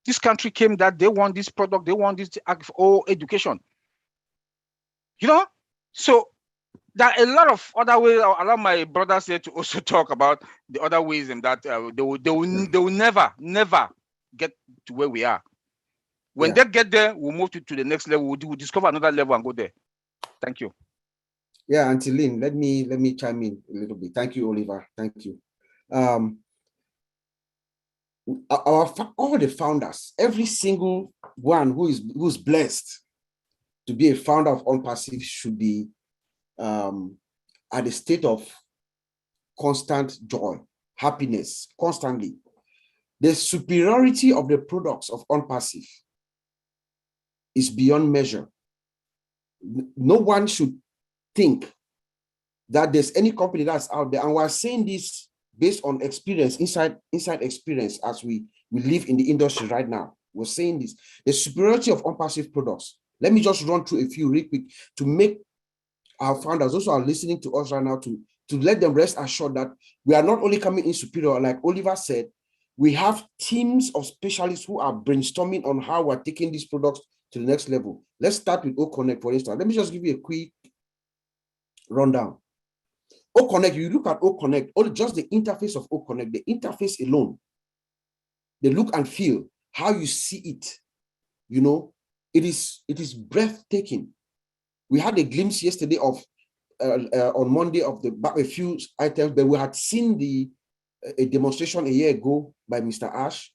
This country came that they want this product, they want this education. So there are a lot of other ways. I'll allow my brothers here to also talk about the other ways in that they will never get to where we are. When they get there, we'll move to the next level. We'll discover another level and go there. Thank you. Yeah, Auntie Lynn, let me chime in a little bit. Thank you, Oliver. Thank you. All the founders, every single one who's blessed to be a founder of OnPassive should be at a state of constant joy, happiness, constantly. The superiority of the products of OnPassive is beyond measure. No one should think that there's any company that's out there, and we're saying this based on experience, inside experience, as we live in the industry right now. We're saying this, the superiority of on-passive products. Let me just run through a few real quick to make our founders, those who are listening to us right now, to let them rest assured that we are not only coming in superior, like Oliver said, we have teams of specialists who are brainstorming on how we're taking these products to the next level. Let's start with OConnect, for instance. Let me just give you a quick rundown. OConnect, you look at OConnect, or just the interface of OConnect, the interface alone, the look and feel, how you see it, you know, it is breathtaking. We had a glimpse yesterday of, on Monday, of a few items, but we had seen a demonstration a year ago by Mr. Ash,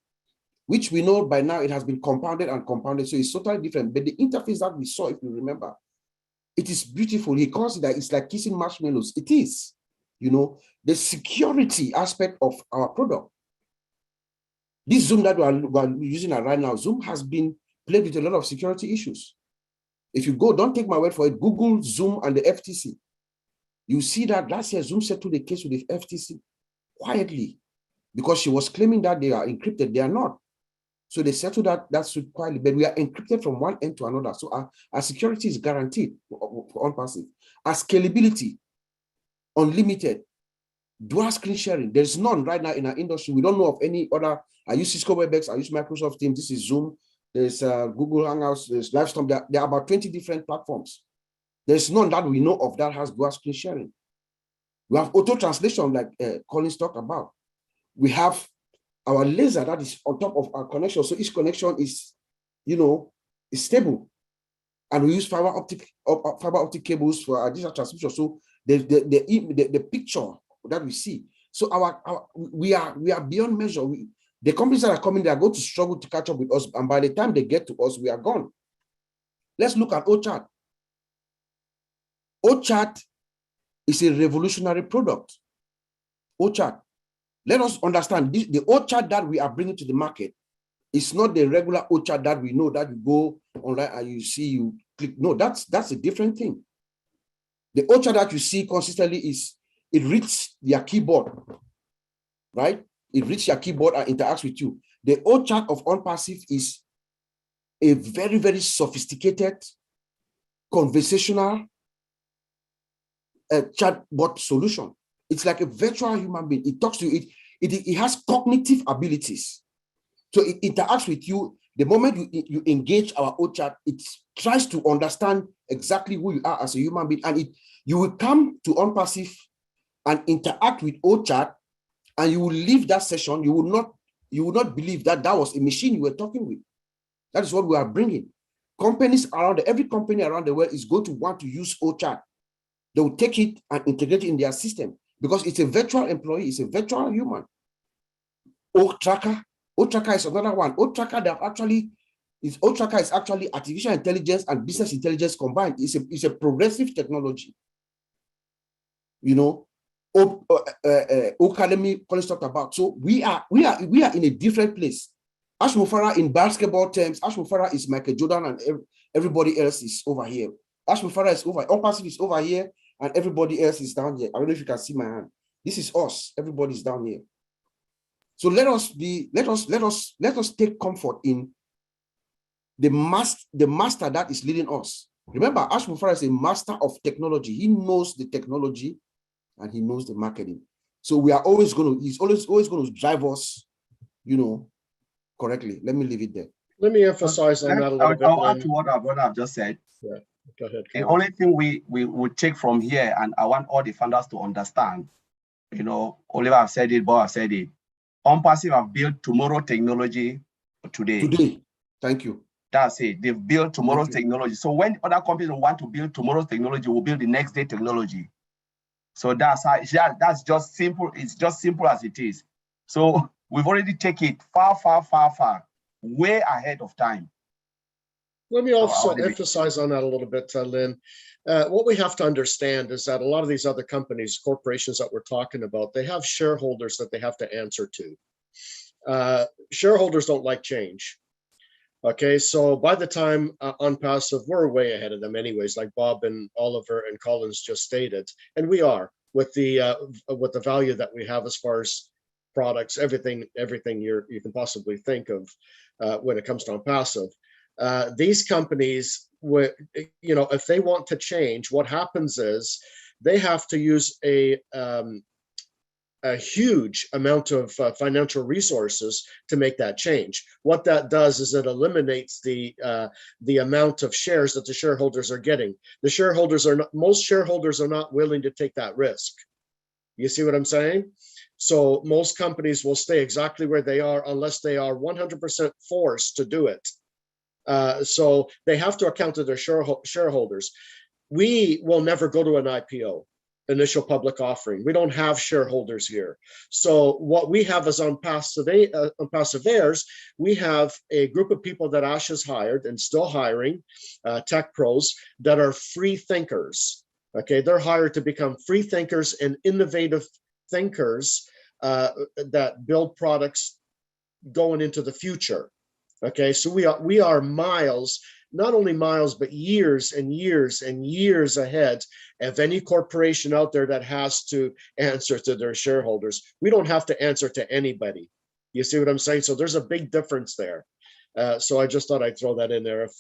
which we know by now it has been compounded and compounded, so it's totally different. But the interface that we saw, if you remember, it is beautiful. He calls it that it's like kissing marshmallows. It is, you know, the security aspect of our product. This Zoom that we are using right now, Zoom has been plagued with a lot of security issues. If you go, don't take my word for it, Google Zoom and the FTC. You see that last year, Zoom settled the case with the FTC quietly because she was claiming that they are encrypted. They are not. So they settled that suit quietly, but we are encrypted from one end to another. So our security is guaranteed for on-passive. Our scalability, unlimited. Dual screen sharing, there's none right now in our industry. We don't know of any other. I use Cisco WebEx, I use Microsoft Teams, this is Zoom, there's Google Hangouts, there's Livestorm. There are about 20 different platforms. There's none that we know of that has dual screen sharing. We have auto translation, like Collins talked about. We have our laser that is on top of our connection. So each connection is, you know, is stable. And we use fiber optic cables for our digital transmission. So the picture that we see. So we are beyond measure. The companies that are coming, they are going to struggle to catch up with us. And by the time they get to us, we are gone. Let's look at OCHAT. OCHAT is a revolutionary product. OCHAT. Let us understand this, the OCHAT that we are bringing to the market is not the regular OCHAT that we know that you go online and you see, you click. No, that's a different thing. The OCHAT that you see consistently is, it reads your keyboard, right? It reads your keyboard and interacts with you. The OCHAT of on-passive is a very, very sophisticated, conversational chatbot solution. It's like a virtual human being. It talks to you. It has cognitive abilities. So it interacts with you. The moment you engage our OCHAT, it tries to understand exactly who you are as a human being. And you will come to on-passive and interact with OCHAT, and you will leave that session. You will not believe that was a machine you were talking with. That is what we are bringing. Companies around, every company around the world is going to want to use OCHAT. They will take it and integrate it in their system because it's a virtual employee, it's a virtual human. OTracker is another one. OTracker is actually artificial intelligence and business intelligence combined. It's a progressive technology. You know, Academy College talked about. So we are in a different place. Ash Mufara in basketball terms, Ash Mufara is Michael Jordan and everybody else is over here. Ash Mufara is over, on-passive is over here and everybody else is down here. I don't know if you can see my hand. This is us. Everybody's down here. So let us take comfort in the master that is leading us. Remember, Ash Mufara is a master of technology. He knows the technology and he knows the marketing. So we are always going to, he's always going to drive us, you know, correctly. Let me leave it there. Let me emphasize on that a little bit. I'll add to what our brother have just said. Yeah, go ahead. The only thing we would take from here, and I want all the founders to understand, you know, Oliver have said it, Bob have said it. On-passive have built tomorrow technology today. Thank you. That's it. They've built tomorrow's technology. So when other companies want to build tomorrow's technology, we'll build the next day technology. So that's that's just simple. It's just simple as it is. So we've already taken it far, way ahead of time. Let me also emphasize on that a little bit, Lynn. What we have to understand is that a lot of these other companies, corporations that we're talking about, they have shareholders that they have to answer to. Shareholders don't like change. Okay, so by the time on passive, we're way ahead of them anyways, like Bob and Oliver and Collins just stated, and we are with the value that we have as far as products, everything you can possibly think of when it comes to on passive. These companies, if they want to change, what happens is they have to use a huge amount of financial resources to make that change. What that does is it eliminates the amount of shares that the shareholders are getting. Most shareholders are not willing to take that risk. You see what I'm saying? So most companies will stay exactly where they are unless they are 100% forced to do it. So they have to account to their shareholders. We will never go to an IPO, initial public offering. We don't have shareholders here. So what we have is on passive heirs, we have a group of people that Ash has hired and still hiring, tech pros that are free thinkers. Okay, they're hired to become free thinkers and innovative thinkers that build products going into the future. Okay, so we are miles, not only miles, but years and years and years ahead of any corporation out there that has to answer to their shareholders. We don't have to answer to anybody. You see what I'm saying? So there's a big difference there. So I just thought I'd throw that in there if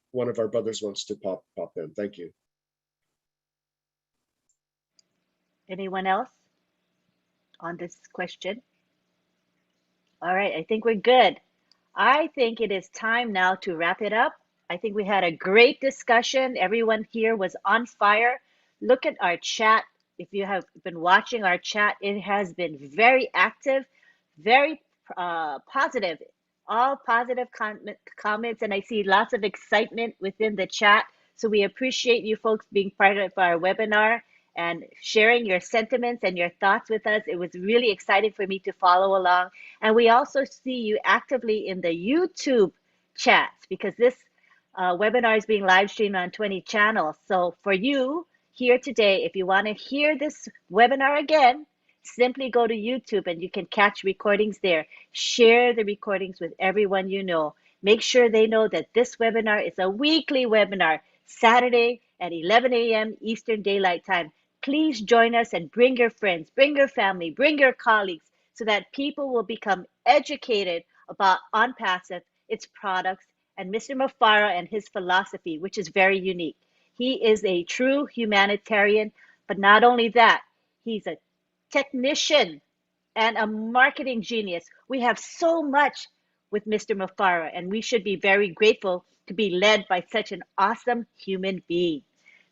one of our brothers wants to pop in. Thank you. Anyone else on this question? All right, I think we're good. I think it is time now to wrap it up. I think we had a great discussion. Everyone here was on fire. Look at our chat. If you have been watching our chat, it has been very active, very positive, all positive comments, and I see lots of excitement within the chat. So we appreciate you folks being part of our webinar and sharing your sentiments and your thoughts with us. It was really exciting for me to follow along. And we also see you actively in the YouTube chats because this webinar is being live streamed on 20 channels. So for you here today, if you want to hear this webinar again, simply go to YouTube and you can catch recordings there. Share the recordings with everyone you know. Make sure they know that this webinar is a weekly webinar, Saturday at 11 a.m. Eastern Daylight Time. Please join us and bring your friends, bring your family, bring your colleagues so that people will become educated about OnPassive, its products, and Mr. Mufara and his philosophy, which is very unique. He is a true humanitarian, but not only that, he's a technician and a marketing genius. We have so much with Mr. Mufara, and we should be very grateful to be led by such an awesome human being.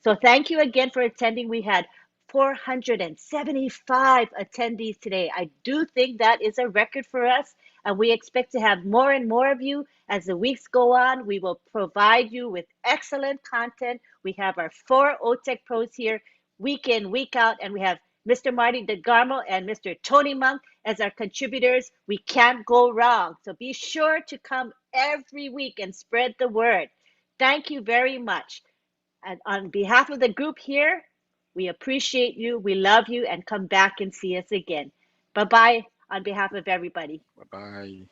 So thank you again for attending. We had 475 attendees today. I do think that is a record for us, and we expect to have more and more of you as the weeks go on. We will provide you with excellent content. We have our 4 OTECH pros here week in, week out, and we have Mr. Marty DeGarmo and Mr. Tony Monk as our contributors. We can't go wrong. So be sure to come every week and spread the word. Thank you very much. And on behalf of the group here, we appreciate you, we love you, and come back and see us again. Bye-bye on behalf of everybody. Bye-bye.